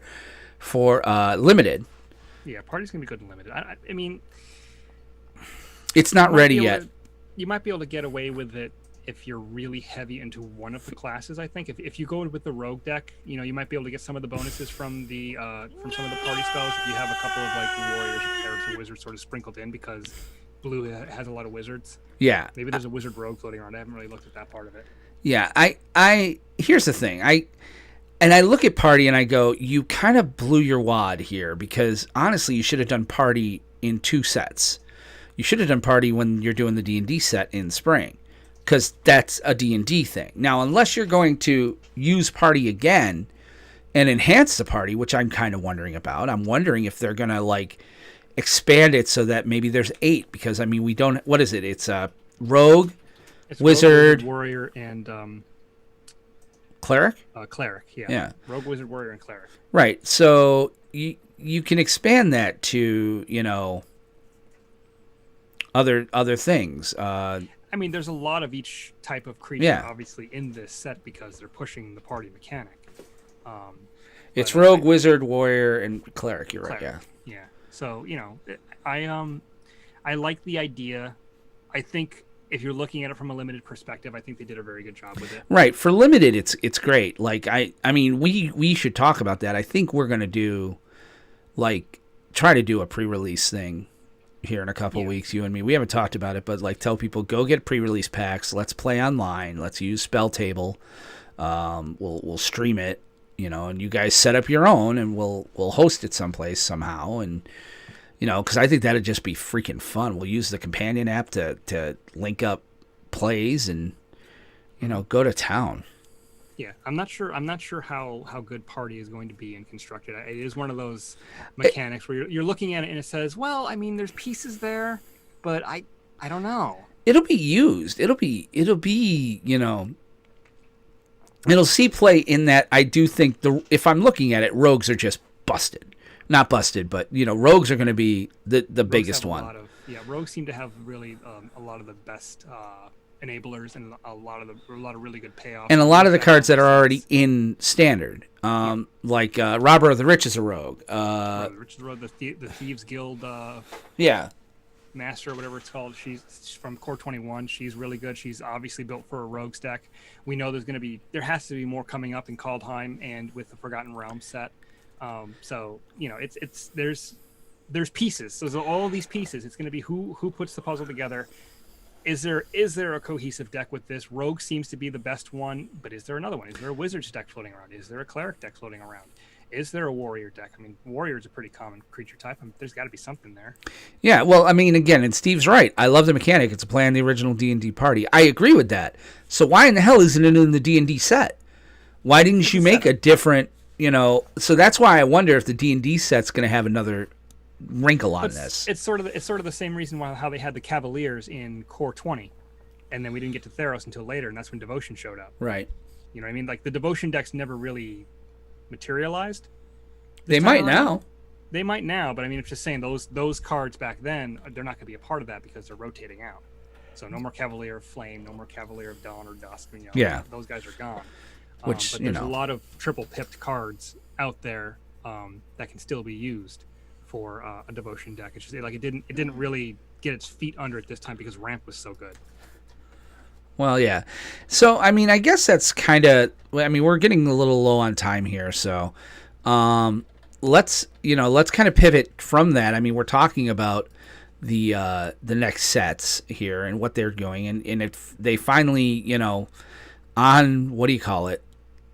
limited. Yeah, Party's going to be good in limited. I mean, it's not ready yet. You might be able to get away with it if you're really heavy into one of the classes. I think if you go with the rogue deck, you might be able to get some of the bonuses from some of the party spells. If you have a couple of like warriors or clerics or wizards sort of sprinkled in, because blue has a lot of wizards. Yeah, maybe there's a wizard rogue floating around. I haven't really looked at that part of it. Yeah, I here's the thing. I look at Party and I go, you kind of blew your wad here, because honestly, you should have done Party in 2 sets. You should have done Party when you're doing the D&D set in spring, because that's a D&D thing. Now, unless you're going to use Party again and enhance the Party, which I'm kind of wondering about. I'm wondering if they're going to like expand it so that maybe there's 8, because I mean, we don't, what is it? It's Rogue, it's Wizard, Warrior, and Cleric? Cleric, yeah. Rogue, Wizard, Warrior, and Cleric. Right. So you can expand that to, other things. I mean, there's a lot of each type of creature, obviously, in this set because they're pushing the party mechanic. It's Rogue, Wizard, Warrior, and Cleric. You're right, yeah. Yeah. So, I like the idea. I think if you're looking at it from a limited perspective, I think they did a very good job with it. Right. For limited, it's great. Like, I mean, we should talk about that. I think we're going to try to do a pre-release thing here in a couple weeks, you and me. We haven't talked about it, but tell people, go get pre-release packs. Let's play online. Let's use Spell Table. We'll stream it, and you guys set up your own, and we'll host it someplace somehow. And, because I think that'd just be freaking fun. We'll use the companion app to link up plays and, go to town. Yeah, I'm not sure how good Party is going to be in constructed. It is one of those mechanics where you're looking at it and it says, well, I mean, there's pieces there, but I don't know. It'll be used. It'll be it'll see play in that. I do think if I'm looking at it, rogues are just busted. Not busted, but rogues are going to be the biggest one. Rogues seem to have really a lot of the best enablers and a lot of really good payoffs, and a lot of the cards that are already in standard, like Robber of the Rich is a rogue. The Rich is a rogue. The Thieves Guild. Master, or whatever it's called. She's from Core 21. She's really good. She's obviously built for a rogues deck. We know there has to be more coming up in Kaldheim and with the Forgotten Realms set. So there's pieces. So all these pieces, it's going to be who puts the puzzle together. Is there a cohesive deck with this? Rogue seems to be the best one, but is there another one? Is there a Wizards deck floating around? Is there a Cleric deck floating around? Is there a Warrior deck? I mean, Warrior is a pretty common creature type. There's got to be something there. Yeah, well, I mean, again, and Steve's right. I love the mechanic. It's a play on the original D&D Party. I agree with that. So why in the hell isn't it in the D&D set? Why didn't you make a different, So that's why I wonder if the D&D set's going to have another wrinkle on this. It's sort of the same reason how they had the Cavaliers in Core 20, and then we didn't get to Theros until later, and that's when Devotion showed up. Right. You know what I mean? Like the Devotion decks never really materialized. They might now. They might now, but I mean, it's just saying those cards back then, they're not going to be a part of that because they're rotating out. So no more Cavalier of Flame, no more Cavalier of Dawn or Dusk. Those guys are gone. But there's a lot of triple pipped cards out there that can still be used for a Devotion deck. It's just it didn't really get its feet under it this time because Ramp was so good. Well, yeah. So I mean, I guess that's kind of. I mean, we're getting a little low on time here, so let's kind of pivot from that. I mean, we're talking about the next sets here and what they're doing, and if they finally, you know, on what do you call it,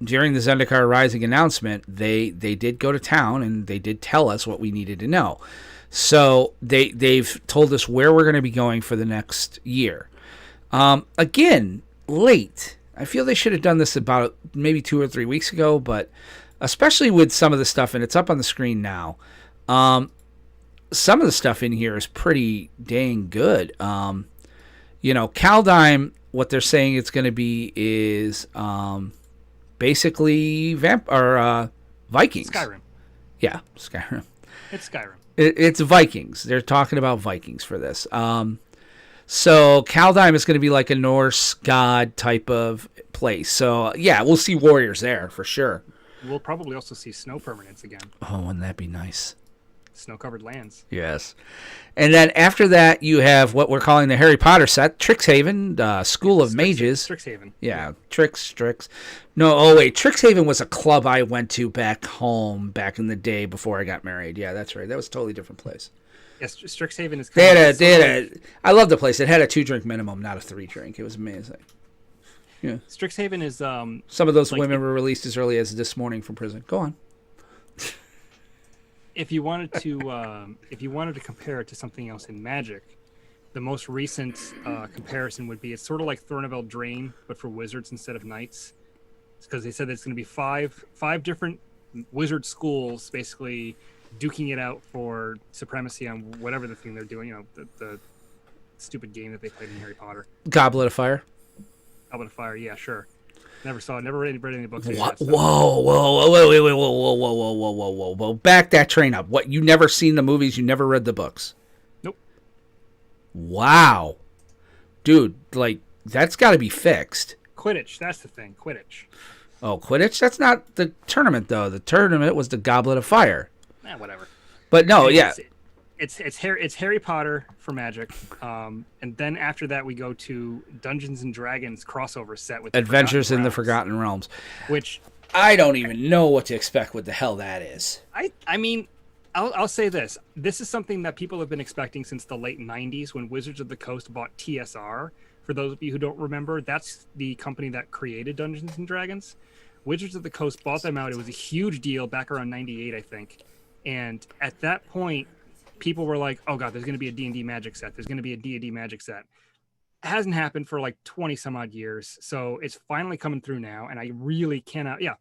during the Zendikar Rising announcement, they did go to town and they did tell us what we needed to know. So they've told us where we're going to be going for the next year. Again, late. I feel they should have done this about maybe 2 or 3 weeks ago, but especially with some of the stuff, and it's up on the screen now. Some of the stuff in here is pretty dang good. You know, Kaldheim, what they're saying it's going to be is basically Vikings. Skyrim. Yeah, Skyrim. It's Skyrim. It's Vikings. They're talking about Vikings for this. So Kaldheim is going to be like a Norse god type of place. So yeah, we'll see warriors there for sure. We'll probably also see snow permanents again. Oh, wouldn't that be nice? Snow-covered lands. Yes. And then after that, you have what we're calling the Harry Potter set, Strixhaven, School of Mages. Strixhaven. Yeah, Strix. No, oh wait, Strixhaven was a club I went to back home back in the day before I got married. Yeah, that's right. That was a totally different place. Yes, Strixhaven is. I love the place. It had a 2-drink minimum, not a 3-drink. It was amazing. Yeah. Strixhaven is. Some of those women were released as early as this morning from prison. Go on. If you wanted to compare it to something else in Magic, the most recent comparison would be it's sort of like Thorneville Drain, but for wizards instead of knights. It's because they said there's going to be five different wizard schools basically duking it out for supremacy on whatever the thing they're doing. You know, the stupid game that they played in Harry Potter. Goblet of Fire. Goblet of Fire, yeah, sure. Never read any books. What? Whoa! Back that train up. What? You never seen the movies? You never read the books? Nope. Wow, dude, like that's got to be fixed. Quidditch, that's the thing. Quidditch. Oh, Quidditch. That's not the tournament though. The tournament was the Goblet of Fire. Whatever. But no, yeah. It's Harry Potter for Magic, and then after that we go to Dungeons and Dragons crossover set with Adventures in the Forgotten Realms, which I don't even know what to expect. What the hell that is? I mean, I'll say this: this is something that people have been expecting since the late '90s when Wizards of the Coast bought TSR. For those of you who don't remember, that's the company that created Dungeons and Dragons. Wizards of the Coast bought them out. It was a huge deal back around '98, I think, and at that point, people were like, oh god, there's going to be a D&D Magic set. There's going to be a D&D Magic set. It hasn't happened for like 20 some odd years. So it's finally coming through now. And I really cannot. Yeah.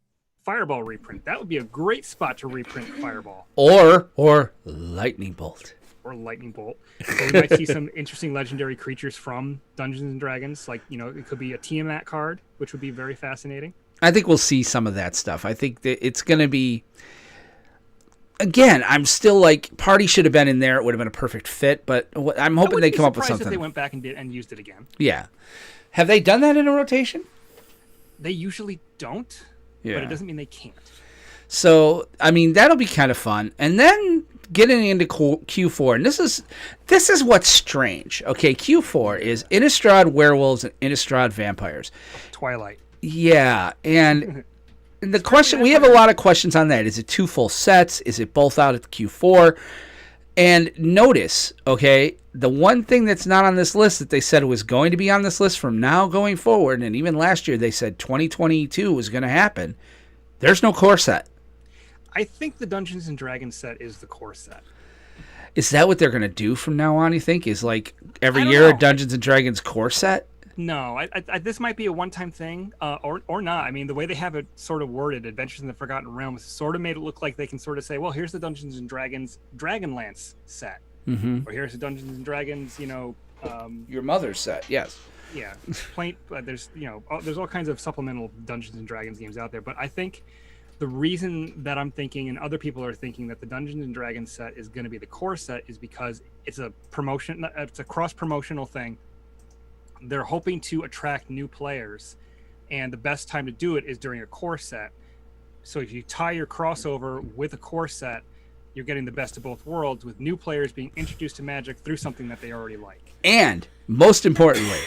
Fireball reprint. That would be a great spot to reprint Fireball. Or Lightning Bolt. Or Lightning Bolt. So we might see some interesting legendary creatures from Dungeons and Dragons. Like, you know, it could be a Tiamat card, which would be very fascinating. I think we'll see some of that stuff. I think that it's going to be... Again, I'm still like, Party should have been in there. It would have been a perfect fit, but I'm hoping they come up with something. If they went back and used it again. Yeah. Have they done that in a rotation? They usually don't, but it doesn't mean they can't. So, I mean, that'll be kind of fun. And then getting into Q4, and this is what's strange. Okay, Q4 is Innistrad Werewolves and Innistrad Vampires. Twilight. Yeah, and... the question, we have a lot of questions on that. Is it 2 full sets? Is it both out at the Q4? And notice, okay, the one thing that's not on this list that they said was going to be on this list from now going forward, and even last year they said 2022 was going to happen, there's no core set. I think the Dungeons and Dragons set is the core set. Is that what they're going to do from now on, you think? Is like every year a Dungeons and Dragons core set? No, this might be a one-time thing, or not. I mean, the way they have it sort of worded, Adventures in the Forgotten Realms, sort of made it look like they can sort of say, well, here's the Dungeons and Dragons Dragonlance set, or here's the Dungeons and Dragons, you know, your mother's set, yes. Yeah, there's there's all kinds of supplemental Dungeons and Dragons games out there, but I think the reason that I'm thinking, and other people are thinking, that the Dungeons and Dragons set is going to be the core set is because it's a promotion, it's a cross-promotional thing. They're hoping to attract new players, and the best time to do it is during a core set. So if you tie your crossover with a core set, you're getting the best of both worlds, with new players being introduced to Magic through something that they already like. And most importantly,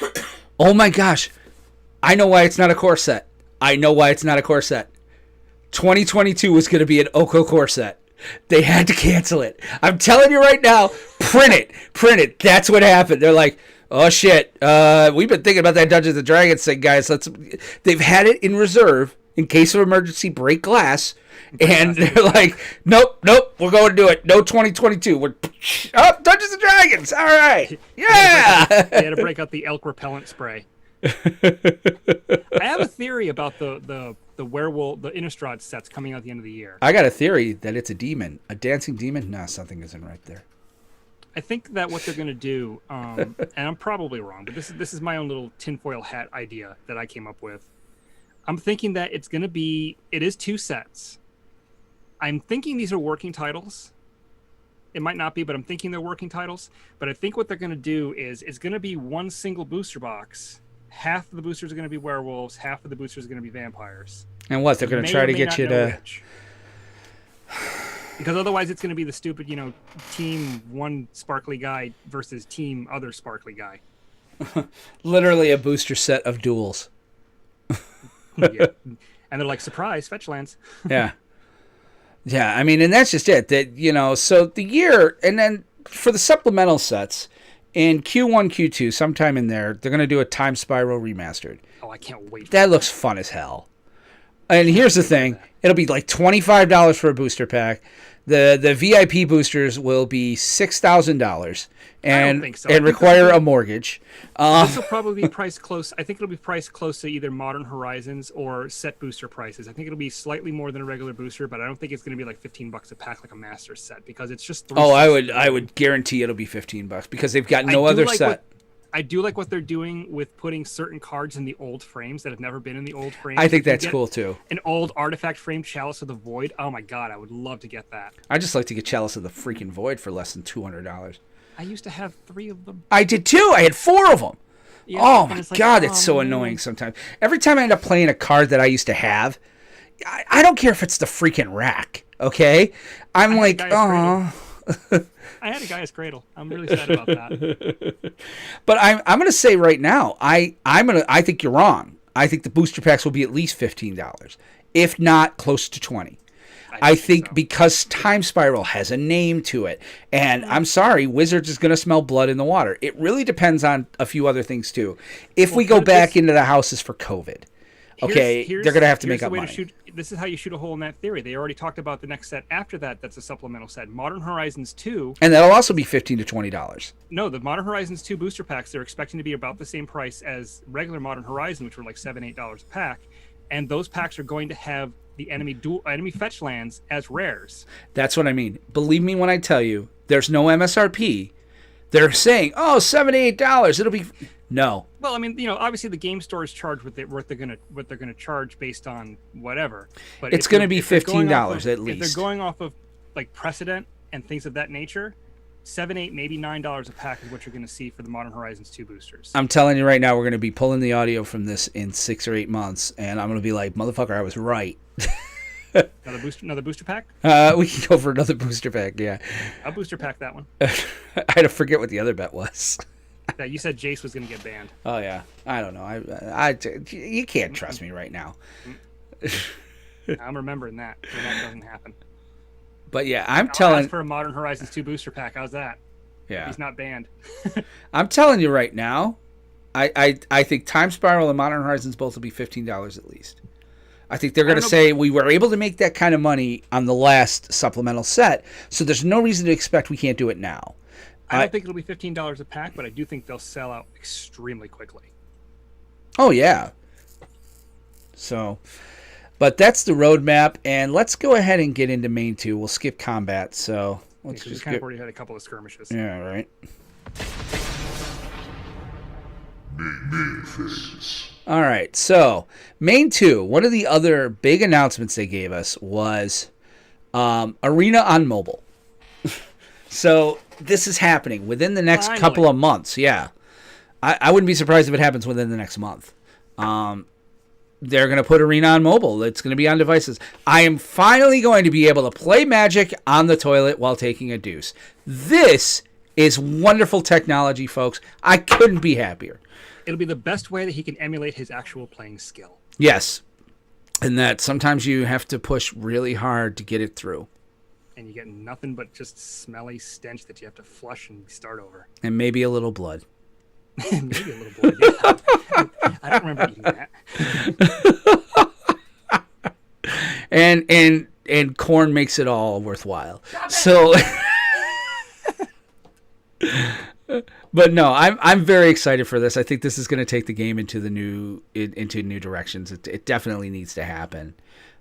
oh my gosh, I know why it's not a core set. 2022 was going to be an Oko core set. They had to cancel it. I'm telling you right now, print it. That's what happened. They're like, oh shit, we've been thinking about that Dungeons and Dragons thing, guys. They've had it in reserve in case of emergency, break glass. And they're like, nope, we're going to do it. No 2022. We're Dungeons and Dragons. All right. Yeah. They had to break out the elk repellent spray. I have a theory about the werewolf, the Innistrad sets coming out at the end of the year. I got a theory that it's a demon. A dancing demon? Nah, something isn't right there. I think that what they're going to do, and I'm probably wrong, but this is my own little tinfoil hat idea that I came up with. I'm thinking that it is 2 sets. I'm thinking these are working titles. It might not be, but I'm thinking they're working titles. But I think what they're going to do is it's going to be one single booster box. Half of the boosters are going to be werewolves. Half of the boosters are going to be vampires. And what? They're going to try to get you to... Because otherwise it's going to be the stupid, team one sparkly guy versus team other sparkly guy. Literally a booster set of duels. Yeah. And they're like, surprise, fetch lands. Yeah. Yeah, I mean, and that's just it. That, so the year, and then for the supplemental sets, in Q1, Q2, sometime in there, they're going to do a Time Spiral Remastered. Oh, I can't wait. That looks fun as hell. And here's the thing. It'll be like $25 for a booster pack. The VIP boosters will be $6,000 and require a mortgage. This will probably be priced close. I think it'll be priced close to either Modern Horizons or set booster prices. I think it'll be slightly more than a regular booster, but I don't think it's going to be like $15 a pack like a master set because it's just 3 I would guarantee it'll be $15 because they've got no other set. I do like what they're doing with putting certain cards in the old frames that have never been in the old frames. I think that's cool too. An old artifact frame Chalice of the Void. Oh my god, I would love to get that. I just like to get Chalice of the freaking Void for less than $200. I used to have 3 of them. I did too. I had 4 of them. Yeah, oh my god, it's so man. annoying sometimes. Every time I end up playing a card that I used to have, I don't care if it's the freaking rack. Okay, I'm like, oh. I had a Gaia's Cradle. I'm really sad about that. But I'm going to say right now, I think you're wrong. I think the booster packs will be at least $15, if not close to $20. I think so. Because Time Spiral has a name to it. And I'm sorry, Wizards is going to smell blood in the water. It really depends on a few other things too. If we go back into the houses for COVID, okay, they're going to have to make up money. This is how you shoot a hole in that theory. They already talked about the next set after that. That's a supplemental set. Modern Horizons 2. And that'll also be $15 to $20. No, the Modern Horizons 2 booster packs, they're expecting to be about the same price as regular Modern Horizon, which were like $7, $8 a pack. And those packs are going to have the enemy fetch lands as rares. That's what I mean. Believe me when I tell you, there's no MSRP. They're saying, oh, $7 to $8. It'll be... No. Well, I mean, obviously the game stores charge what they're gonna charge based on whatever. But it's going to be $15 at least. If they're going off of like precedent and things of that nature, $7, $8, maybe $9 a pack is what you're going to see for the Modern Horizons 2 boosters. I'm telling you right now, we're going to be pulling the audio from this in 6 or 8 months, and I'm going to be like, motherfucker, I was right. Another booster pack? We can go for another booster pack. Yeah. I'll booster pack that one. I had to forget what the other bet was. Yeah, you said Jace was going to get banned. Oh yeah, I don't know. You can't trust me right now. I'm remembering that, so that doesn't happen. But yeah, I'll ask for a Modern Horizons 2 booster pack. How's that? Yeah, he's not banned. I'm telling you right now, I think Time Spiral and Modern Horizons both will be $15 at least. I think they're going to say we were able to make that kind of money on the last supplemental set, so there's no reason to expect we can't do it now. I don't think it'll be $15 a pack, but I do think they'll sell out extremely quickly. Oh, yeah. So, but that's the roadmap, and let's go ahead and get into main 2. We'll skip combat, so let's just kind of already had a couple of skirmishes. Yeah, right. All right, so main 2, one of the other big announcements they gave us was Arena on mobile. So this is happening within the next couple of months. Yeah, I wouldn't be surprised if it happens within the next month. They're going to put Arena on mobile. It's going to be on devices. I am finally going to be able to play Magic on the toilet while taking a deuce. This is wonderful technology, folks. I couldn't be happier. It'll be the best way that he can emulate his actual playing skill. Yes, and that sometimes you have to push really hard to get it through. and you get nothing but just smelly stench that you have to flush and start over. And maybe a little blood. Maybe a little blood. Yeah. I don't remember eating that. And corn makes it all worthwhile. So, but no, I'm very excited for this. I think this is going to take the game into new directions. It definitely needs to happen.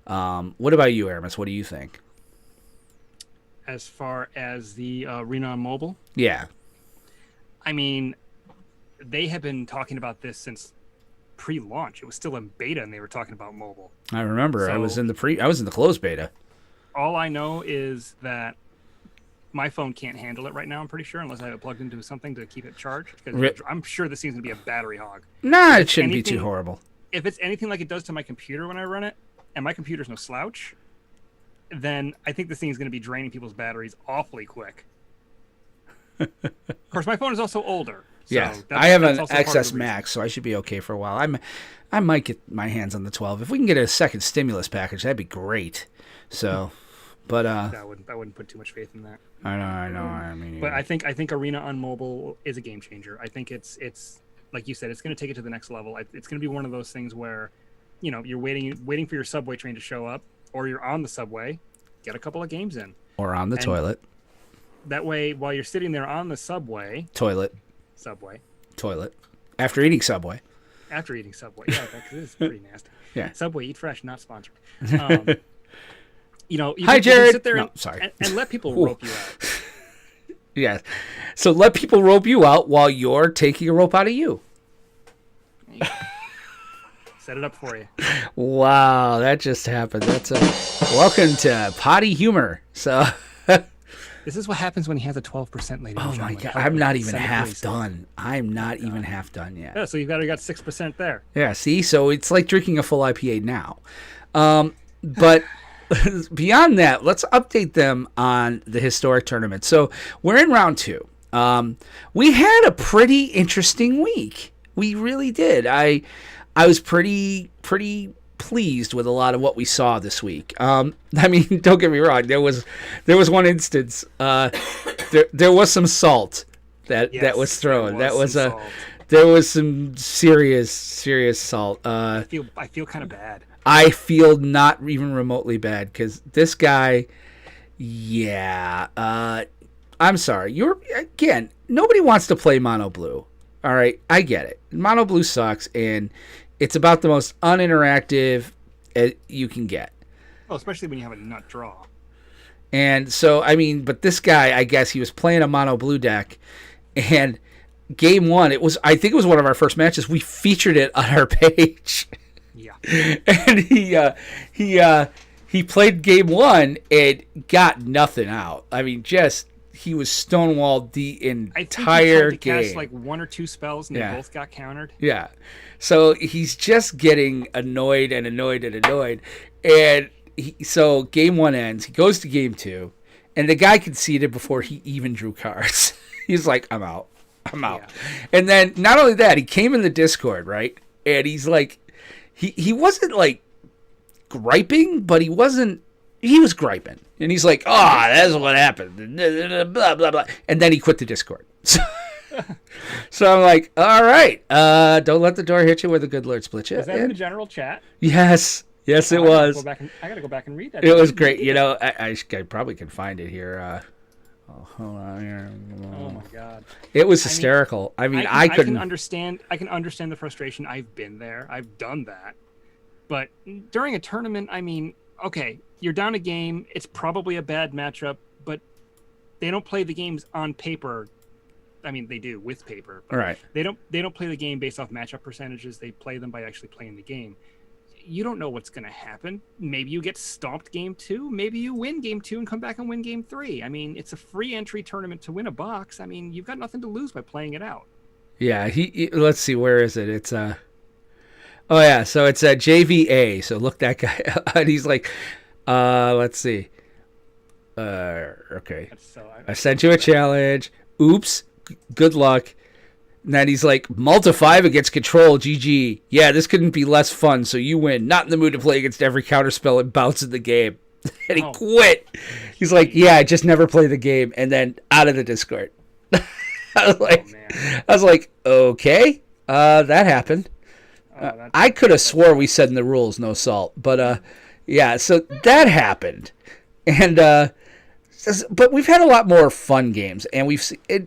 What about you, Aramis? What do you think? As far as the Arena on mobile, Yeah, I mean, they have been talking about this since pre-launch. It was still in beta, and they were talking about mobile. I remember. I was So- in the closed beta. All I know is that my phone can't handle it right now, I'm pretty sure, unless I have it plugged into something to keep it charged. Because I'm sure this thing's going to be a battery hog. Nah, it shouldn't be anything- too horrible. If it's anything like it does to my computer when I run it, and my computer's no slouch, then I think this thing is going to be draining people's batteries awfully quick. Of course, my phone is also older. So Yeah, I have an XS Max, so I should be okay for a while. I might get my hands on the 12. If we can get a second stimulus package, that'd be great. So, but I wouldn't put too much faith in that. I know. I mean, But I think Arena on mobile is a game changer. I think it's like you said, it's going to take it to the next level. It's going to be one of those things where, you're waiting for your subway train to show up, or you're on the subway, get a couple of games in. or on the toilet. That way, while you're sitting there on the subway, Toilet. After eating Subway. after eating Subway, yeah, that is pretty nasty. Yeah. Subway, eat fresh, not sponsored. You Hi, can Jared. sit there No, sorry. and let people rope you out. Yeah. So let people rope you out while you're taking a rope out of you. Set it up for you. Wow, that just happened. That's welcome to potty humor. So. This is what happens when he has a 12%, ladies and Oh my gentlemen. God! Help I'm me. not even Send it, half please. done. I'm not even half done yet. Yeah, so you've already got 6% there. Yeah, see? So it's like drinking a full IPA now. But beyond that, let's update them on the historic tournament. So we're in round 2. We had a pretty interesting week. We really did. I was pretty pleased with a lot of what we saw this week. I mean, don't get me wrong. There was one instance. There was some salt that was thrown. That was some salt. There was some serious salt. I feel kind of bad. I feel not even remotely bad because this guy, yeah. I'm sorry. Nobody wants to play Mono Blue. All right, I get it. Mono Blue sucks, and it's about the most uninteractive you can get. Oh, especially when you have a nut draw. And so, I mean, but this guy, I guess he was playing a Mono Blue deck, and game 1, I think it was one of our first matches. We featured it on our page. Yeah. And he played game 1 and got nothing out. I mean, he was stonewalled the entire I think he tried to game. cast like 1 or 2 spells and they both got countered. Yeah. So he's just getting annoyed. And so game 1 ends. He goes to game 2. And the guy conceded before he even drew cards. He's like, I'm out. Yeah. And then not only that, he came in the Discord, right? And he's like, he wasn't like griping, but he was griping. And he's like, that's what happened. Blah, blah, blah. And then he quit the Discord. So I'm like, all right, don't let the door hit you where the good Lord split you. Was that in the general chat? Yes, it was. I gotta go back and read that. It was great. I probably can find it here. Hold on here. Oh my God. It was hysterical. I mean, I couldn't understand. I can understand the frustration. I've been there. I've done that. But during a tournament, I mean, okay, you're down a game. It's probably a bad matchup, but they don't play the games on paper. I mean, they do with paper. But right. They don't play the game based off matchup percentages. They play them by actually playing the game. You don't know what's going to happen. Maybe you get stomped game 2. Maybe you win game 2 and come back and win game 3. I mean, it's a free entry tournament to win a box. I mean, you've got nothing to lose by playing it out. Yeah. Let's see. Where is it? It's oh yeah. So it's a JVA. So look that guy up. And he's like, let's see. Okay. I sent you a challenge. Oops. Good luck. And then he's like, Malta 5 against Control, GG. Yeah, this couldn't be less fun, so you win. Not in the mood to play against every counterspell and bounce in the game. And he quit. He's like, yeah, I just never play the game, and then out of the Discord. I was like, okay, that happened. I could have swore we said in the rules no salt, but yeah, so that happened, and but we've had a lot more fun games, and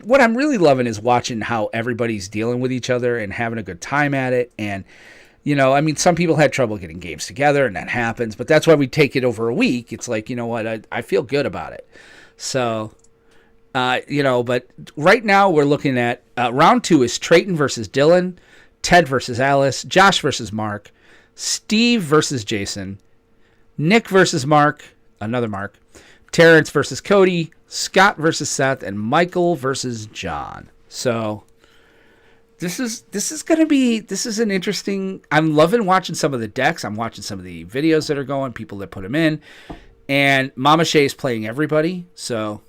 what I'm really loving is watching how everybody's dealing with each other and having a good time at it. And I mean, some people had trouble getting games together, and that happens, but that's why we take it over a week. It's like, you know what, I feel good about it. So, but right now we're looking at round 2 is Trayton versus Dylan, Ted versus Alice, Josh versus Mark, Steve versus Jason, Nick versus Mark, another Mark, Terrence versus Cody, Scott versus Seth, and Michael versus John. So this is an interesting. I'm loving watching some of the decks. I'm watching some of the videos that are going, people that put them in, and Mama Shay's playing everybody. So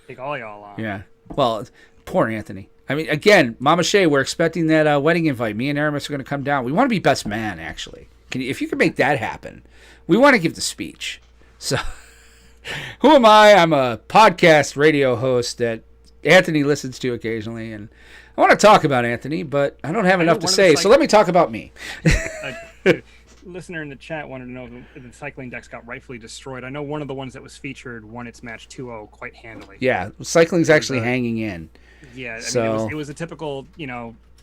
take all y'all on. Yeah. Well, poor Anthony. I mean, again, Mama Shay, we're expecting that wedding invite. Me and Aramis are going to come down. We want to be best man, actually. If you can make that happen, we want to give the speech. So. Who am I? I'm a podcast radio host that Anthony listens to occasionally, and I want to talk about Anthony, but I don't have enough to say, so let me talk about me. Listener in the chat wanted to know if the cycling decks got rightfully destroyed. I know one of the ones that was featured won its match 2-0 quite handily. Yeah, cycling's actually hanging in. Yeah, I mean, it was a typical,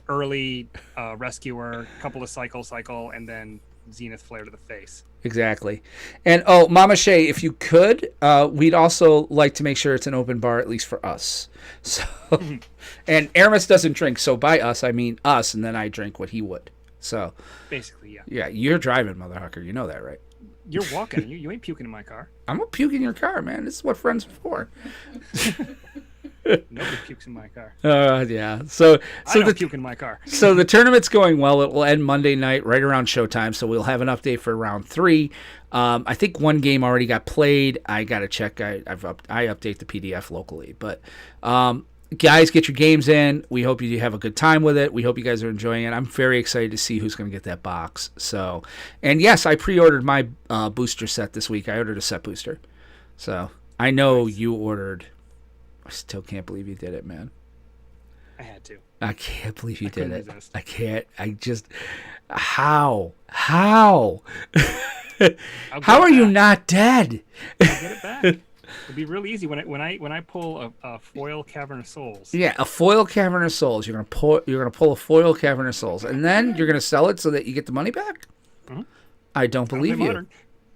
early rescuer, couple of cycle, and then Zenith flare to the face. Exactly. And Mama Shay, if you could, we'd also like to make sure it's an open bar, at least for us. So, and Aramis doesn't drink, so by us I mean us, and then I drink what he would. So basically, yeah. Yeah, you're driving, motherfucker. You know that, right? You're walking. you ain't puking in my car. I'm gonna puke in your car, man. This is what friends are for. Nobody pukes in my car. Yeah. So I don't puke in my car. So the tournament's going well. It will end Monday night, right around showtime. So we'll have an update for round 3. I think one game already got played. I gotta check. I update the PDF locally. But guys, get your games in. We hope you have a good time with it. We hope you guys are enjoying it. I'm very excited to see who's going to get that box. So, and yes, I pre-ordered my booster set this week. I ordered a set booster. So I know you ordered. I still can't believe you did it, man. I had to. I can't believe you did it. Resist. I can't. I just. How? How are you not dead? I'll get it back. It'd be real easy when I pull a foil Cavern of Souls. Yeah, a foil Cavern of Souls. You're gonna pull a foil Cavern of Souls, and then you're gonna sell it so that you get the money back. Mm-hmm. I don't believe you.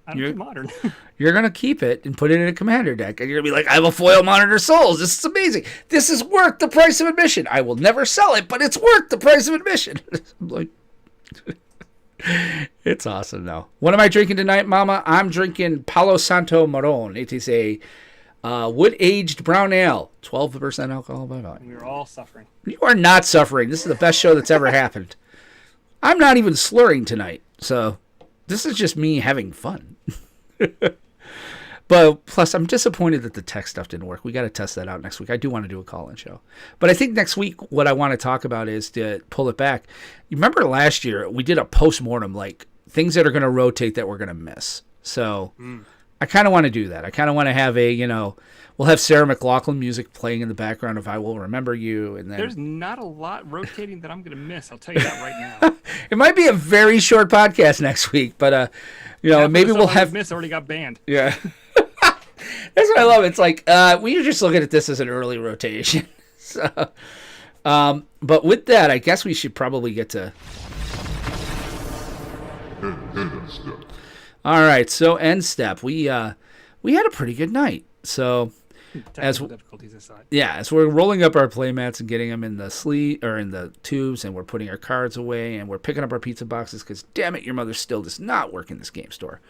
I don't do modern. You're gonna keep it and put it in a commander deck, and you're gonna be like, "I have a foil Monitor Souls. This is amazing. This is worth the price of admission. I will never sell it, but it's worth the price of admission." I'm like, it's awesome though. What am I drinking tonight, Mama? I'm drinking Palo Santo Marron. It is a wood-aged brown ale, 12% alcohol by volume. We were all suffering. You are not suffering. This is the best show that's ever happened. I'm not even slurring tonight, so this is just me having fun. But plus, I'm disappointed that the tech stuff didn't work. We got to test that out next week. I do want to do a call-in show. But I think next week, what I want to talk about is to pull it back. You remember last year, we did a post-mortem, like things that are going to rotate that we're going to miss. So I kind of want to do that. I kind of want to have we'll have Sarah McLachlan music playing in the background of I Will Remember You. And then there's not a lot rotating that I'm going to miss. I'll tell you that right now. It might be a very short podcast next week, but maybe we'll have. Miss already got banned. Yeah. That's what I love. It's like we're just looking at this as an early rotation. So, but with that, I guess we should probably get to. All right, so end step. We had a pretty good night. So technical difficulties aside. Yeah, as we're rolling up our playmats and getting them in the sleeve or in the tubes, and we're putting our cards away, and we're picking up our pizza boxes because, damn it, your mother still does not work in this game store.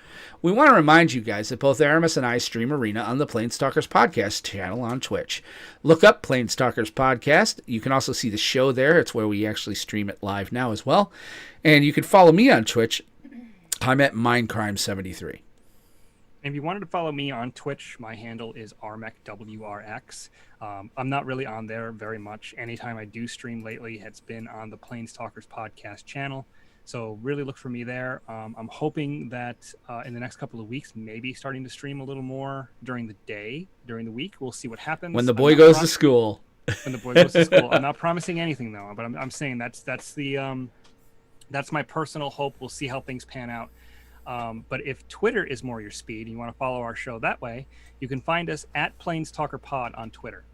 We want to remind you guys that both Aramis and I stream Arena on the Planestalkers Podcast channel on Twitch. Look up Planestalkers Podcast. You can also see the show there. It's where we actually stream it live now as well. And you can follow me on Twitch. I'm at Mindcrime73. If you wanted to follow me on Twitch, my handle is RMECWRX. I'm not really on there very much. Anytime I do stream lately, it's been on the Planestalkers Podcast channel. So really look for me there. I'm hoping that in the next couple of weeks, maybe starting to stream a little more during the day, during the week. We'll see what happens. When the boy goes to school. When the boy goes to school. I'm not promising anything though, but I'm saying that's my personal hope. We'll see how things pan out. But if Twitter is more your speed and you want to follow our show that way, you can find us at Plains Talker Pod on Twitter.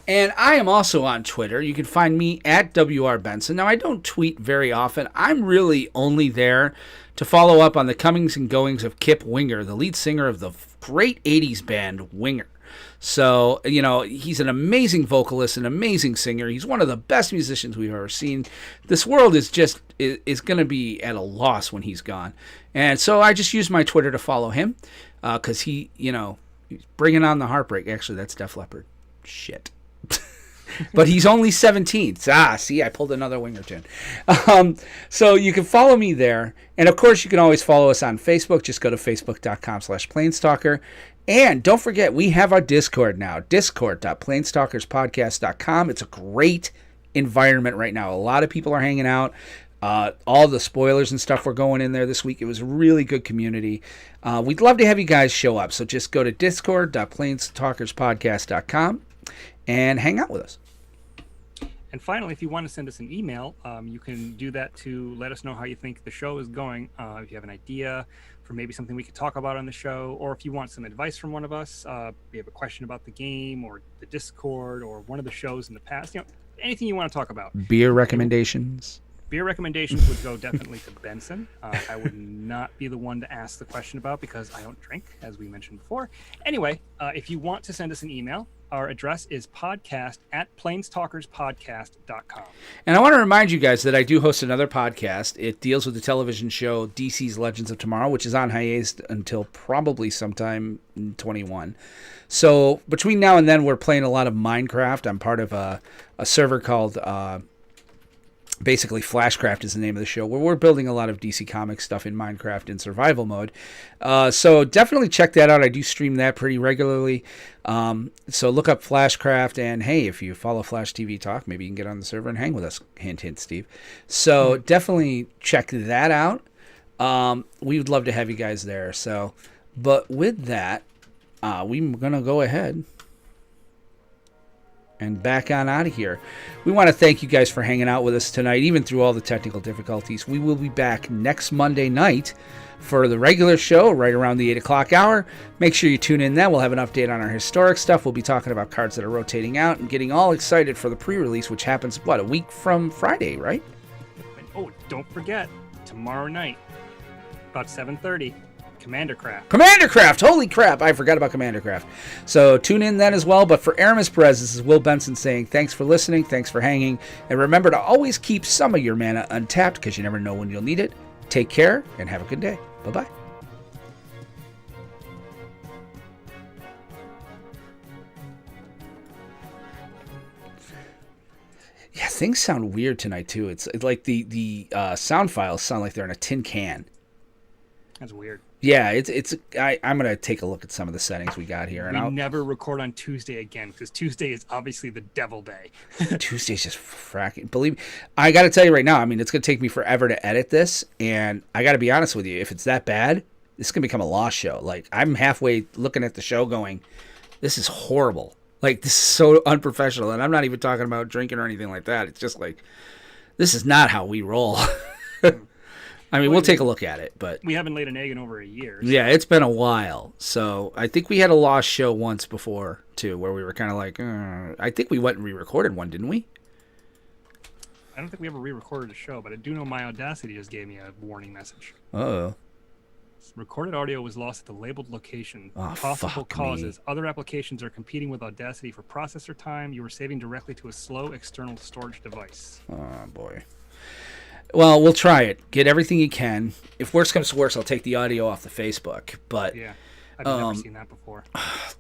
And I am also on Twitter. You can find me at WR Benson. Now, I don't tweet very often. I'm really only there to follow up on the comings and goings of Kip Winger, the lead singer of the great 80s band Winger. So, he's an amazing vocalist, an amazing singer. He's one of the best musicians we've ever seen. This world is going to be at a loss when he's gone. And so I just use my Twitter to follow him because he's bringing on the heartbreak. Actually, that's Def Leppard. Shit. But he's only 17. See, I pulled another Winger tune. So you can follow me there. And, of course, you can always follow us on Facebook. Just go to facebook.com/Planestalker. And don't forget, we have our Discord now, discord.planestalkerspodcast.com. It's a great environment right now. A lot of people are hanging out. All the spoilers and stuff were going in there this week. It was a really good community. We'd love to have you guys show up. So just go to discord.planestalkerspodcast.com and hang out with us. And finally, if you want to send us an email, you can do that to let us know how you think the show is going. If you have an idea for maybe something we could talk about on the show, or if you want some advice from one of us, you have a question about the game or the Discord or one of the shows in the past, anything you want to talk about. Beer recommendations. Beer recommendations would go definitely to Benson. I would not be the one to ask the question about because I don't drink, as we mentioned before. Anyway, if you want to send us an email, our address is podcast@planestalkerspodcast.com. And I want to remind you guys that I do host another podcast. It deals with the television show DC's Legends of Tomorrow, which is on hiatus until probably sometime in 21. So between now and then, we're playing a lot of Minecraft. I'm part of a server called... basically, Flashcraft is the name of the show, where we're building a lot of DC Comics stuff in Minecraft in survival mode. So definitely check that out. I do stream that pretty regularly. So look up Flashcraft, and hey, if you follow Flash TV Talk, maybe you can get on the server and hang with us. Hint, hint, Steve. So definitely check that out. We would love to have you guys there. So, but with that, we're going to go ahead and back on out of here. We want to thank you guys for hanging out with us tonight, even through all the technical difficulties. We will be back next Monday night for the regular show right around the 8 o'clock hour. Make sure you tune in then. We'll have an update on our historic stuff. We'll be talking about cards that are rotating out and getting all excited for the pre-release, which happens, a week from Friday, right? Oh, don't forget, tomorrow night, about 7:30. Commander Craft! Holy crap! I forgot about Commander Craft. So tune in then as well. But for Aramis Perez, this is Will Benson saying thanks for listening, thanks for hanging, and remember to always keep some of your mana untapped because you never know when you'll need it. Take care and have a good day. Bye-bye. Yeah, things sound weird tonight too. It's like the sound files sound like they're in a tin can. That's weird. Yeah, I'm gonna take a look at some of the settings we got here, and I'll never record on Tuesday again because Tuesday is obviously the devil day. Tuesday's just fracking. Believe me, I got to tell you right now. I mean, it's gonna take me forever to edit this, and I got to be honest with you. If it's that bad, this is gonna become a lost show. Like I'm halfway looking at the show, going, "This is horrible. Like this is so unprofessional." And I'm not even talking about drinking or anything like that. It's just like this is not how we roll. I mean, we'll take a look at it, but... We haven't laid an egg in over a year. So. Yeah, it's been a while. So I think we had a lost show once before, too, where we were kind of like... I think we went and re-recorded one, didn't we? I don't think we ever re-recorded a show, but I do know my Audacity just gave me a warning message. Uh-oh. Recorded audio was lost at the labeled location. Oh, Possible causes. Other applications are competing with Audacity for processor time. You were saving directly to a slow external storage device. Oh, boy. Well, we'll try it. Get everything you can. If worse comes to worse, I'll take the audio off the Facebook. But yeah, I've never seen that before.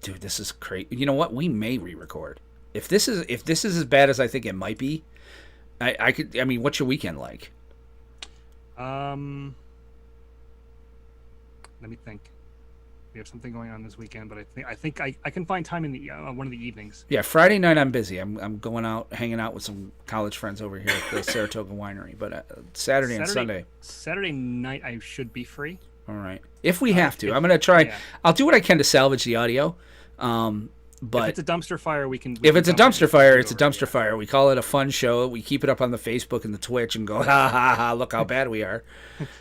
Dude, this is crazy. You know what? We may re-record. If this is as bad as I think it might be, I could. I mean, what's your weekend like? Let me think. We have something going on this weekend, but I think I can find time in the one of the evenings. Yeah, Friday night I'm busy. I'm going out, hanging out with some college friends over here at the Saratoga Winery. But Saturday and Sunday. Saturday night I should be free. All right. If we have to, I'm gonna try. Yeah. I'll do what I can to salvage the audio. But if it's a dumpster fire, if it's a dumpster fire, it's a dumpster fire. We call it a fun show. We keep it up on the Facebook and the Twitch and go, ha ha ha! Look how bad we are.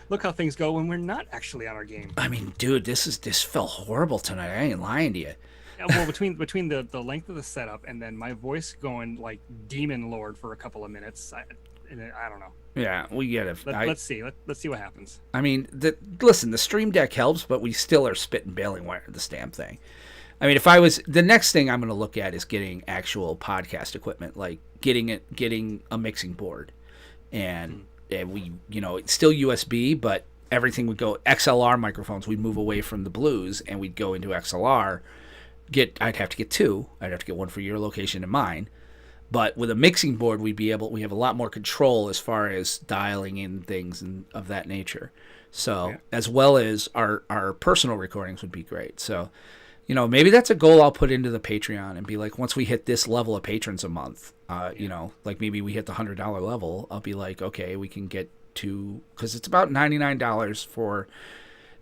Look how things go when we're not actually on our game. I mean, dude, this felt horrible tonight. I ain't lying to you. Yeah, well, between the length of the setup and then my voice going like demon lord for a couple of minutes, I don't know. Yeah, we get it. Let's see. Let's see what happens. I mean, listen, the Stream Deck helps, but we still are spitting baling wire this damn thing. I mean, the next thing I'm going to look at is getting actual podcast equipment, like getting a mixing board, and we, it's still USB, but everything would go XLR microphones. We'd move away from the Blues and we'd go into XLR. I'd have to get two. I'd have to get one for your location and mine. But with a mixing board, we have a lot more control as far as dialing in things and of that nature. So as well as our personal recordings would be great. So. Maybe that's a goal I'll put into the Patreon and be like, once we hit this level of patrons a month, like maybe we hit the $100 level, I'll be like, okay, we can get to, because it's about $99 for,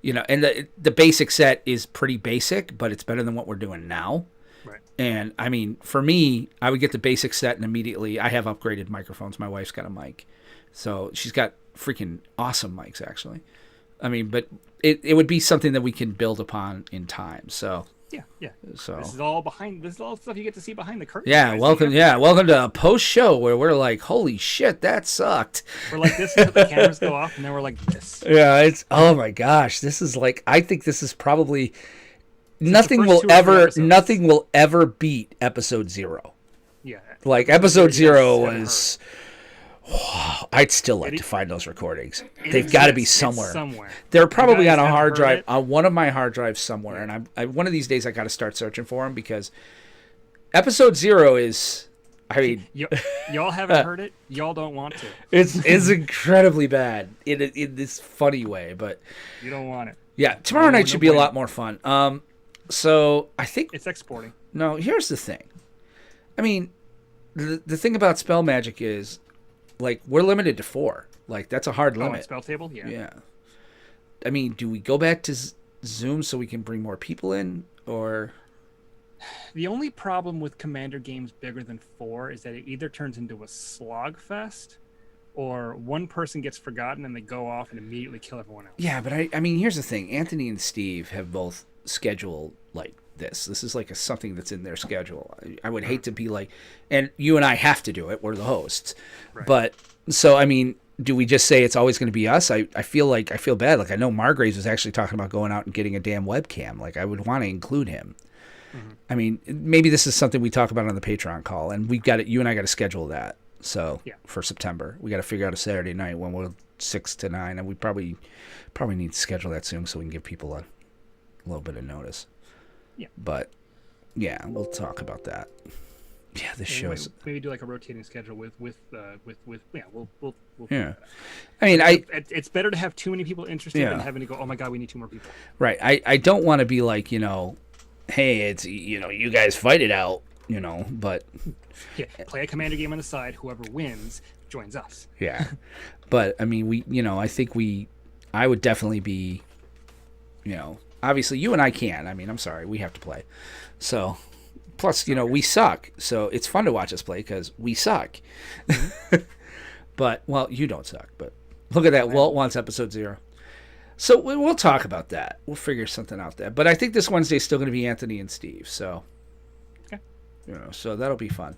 and the basic set is pretty basic, but it's better than what we're doing now. Right. And I mean, for me, I would get the basic set and immediately I have upgraded microphones. My wife's got a mic, so she's got freaking awesome mics actually. I mean, but it would be something that we can build upon in time. So yeah. So this is all stuff you get to see behind the curtain. Yeah, welcome to a post show where we're like, holy shit, that sucked. We're like this until the cameras go off, and then we're like this. Yeah, it's oh my gosh, this is like I think this is probably nothing will ever beat episode 0. Yeah, like episode 0 was. I'd still like to find those recordings. They've got to be somewhere. They're probably on a hard drive, on one of my hard drives somewhere. And I one of these days I got to start searching for them because episode 0 is. I mean, y'all haven't heard it. Y'all don't want to. It's incredibly bad in this funny way, but you don't want it. Yeah, tomorrow night should be a lot more fun. So I think it's exporting. No, here's the thing. I mean, the thing about spell magic is. Like, we're limited to 4. Like, that's a hard limit. Spell table? Yeah. Yeah. I mean, do we go back to Zoom so we can bring more people in? Or... The only problem with Commander games bigger than 4 is that it either turns into a slog fest or one person gets forgotten and they go off and immediately kill everyone else. Yeah, but I mean, here's the thing. Anthony and Steve have both scheduled, like, this is like something that's in their schedule. I would hate to be like, and you and I have to do it, we're the hosts, right. But so I mean, do we just say it's always going to be us? I feel bad. Like I know Margraves was actually talking about going out and getting a damn webcam. Like I would want to include him. I mean, maybe this is something we talk about on the Patreon call, and you and I got to schedule that. So for September, we got to figure out a Saturday night when we're 6 to 9, and we probably need to schedule that soon so we can give people a little bit of notice. Yeah. But yeah, we'll talk about that. Yeah, this show's maybe do like a rotating schedule with we'll yeah. I mean, it's better to have too many people interested than having to go, oh my god, we need 2 more people. Right. I don't want to be like, hey, it's you guys fight it out, but play a Commander game on the side, whoever wins joins us. Yeah. But I mean, I would definitely be obviously, you and I can. I mean, I'm sorry. We have to play. So, plus, we suck. So, it's fun to watch us play because we suck. But, well, you don't suck. But look at that. Walt wants episode 0. So, we'll talk about that. We'll figure something out there. But I think this Wednesday is still going to be Anthony and Steve. So, so that'll be fun.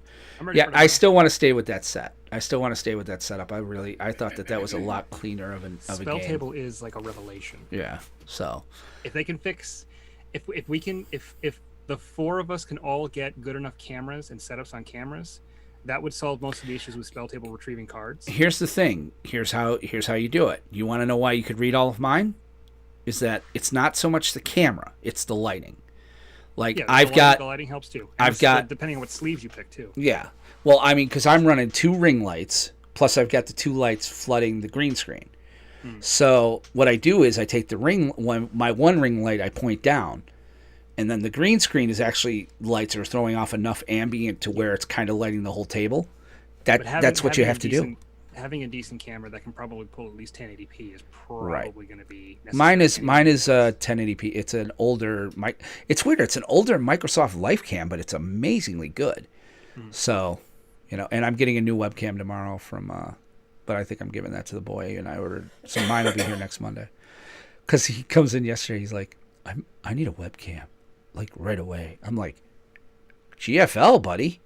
I still want to stay with that set. I still want to stay with that setup. I thought that was a lot cleaner of a game. Spell table is like a revelation. Yeah. So if they can fix, if the 4 of us can all get good enough cameras and setups on cameras, that would solve most of the issues with spell table retrieving cards. Here's the thing. Here's how you do it. You want to know why you could read all of mine? Is that it's not so much the camera, it's the lighting. Like the lighting helps too. Depending on what sleeves you pick too. Yeah. Well, I mean, because I'm running 2 ring lights, plus I've got the 2 lights flooding the green screen. So what I do is I take my one ring light, I point down, and then the green screen is actually lights that are throwing off enough ambient to where it's kind of lighting the whole table. That's what you have to do. Having a decent camera that can probably pull at least 1080p is probably going to be necessary. Mine is 1080p. It's an older It's weird. It's an older Microsoft LifeCam, but it's amazingly good. So, and I'm getting a new webcam tomorrow from. But I think I'm giving that to the boy, and I ordered. So mine will be here next Monday. Because he comes in yesterday, he's like, I need a webcam, like right away. I'm like, GFL, buddy.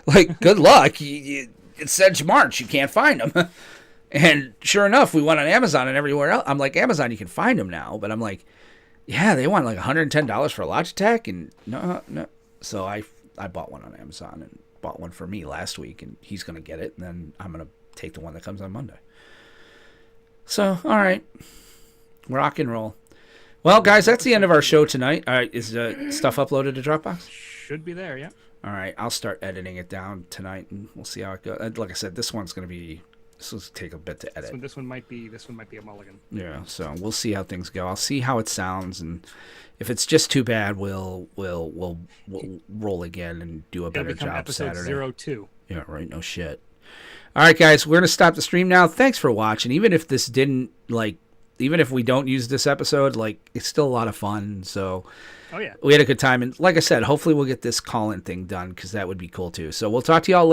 Like, good luck. It said March, you can't find them. And sure enough, we went on Amazon and everywhere else. I'm like, Amazon, you can find them now. But I'm like, yeah, they want like $110 for a Logitech, and no. So I bought one on Amazon and bought one for me last week, and he's gonna get it, and then I'm gonna take the one that comes on Monday. So, all right, rock and roll. Well, guys, that's the end of our show tonight. All right, is stuff uploaded to Dropbox? Should be there, yeah. All right, I'll start editing it down tonight, and we'll see how it goes. Like I said, this will take a bit to edit. This one might be a mulligan. Yeah, so we'll see how things go. I'll see how it sounds, and if it's just too bad, we'll roll again and do a better job episode Saturday. 02. Yeah, right. No shit. All right, guys, we're gonna stop the stream now. Thanks for watching. Even if we don't use this episode, it's still a lot of fun. So, we had a good time, and like I said, hopefully we'll get this call-in thing done because that would be cool too. So we'll talk to y'all later.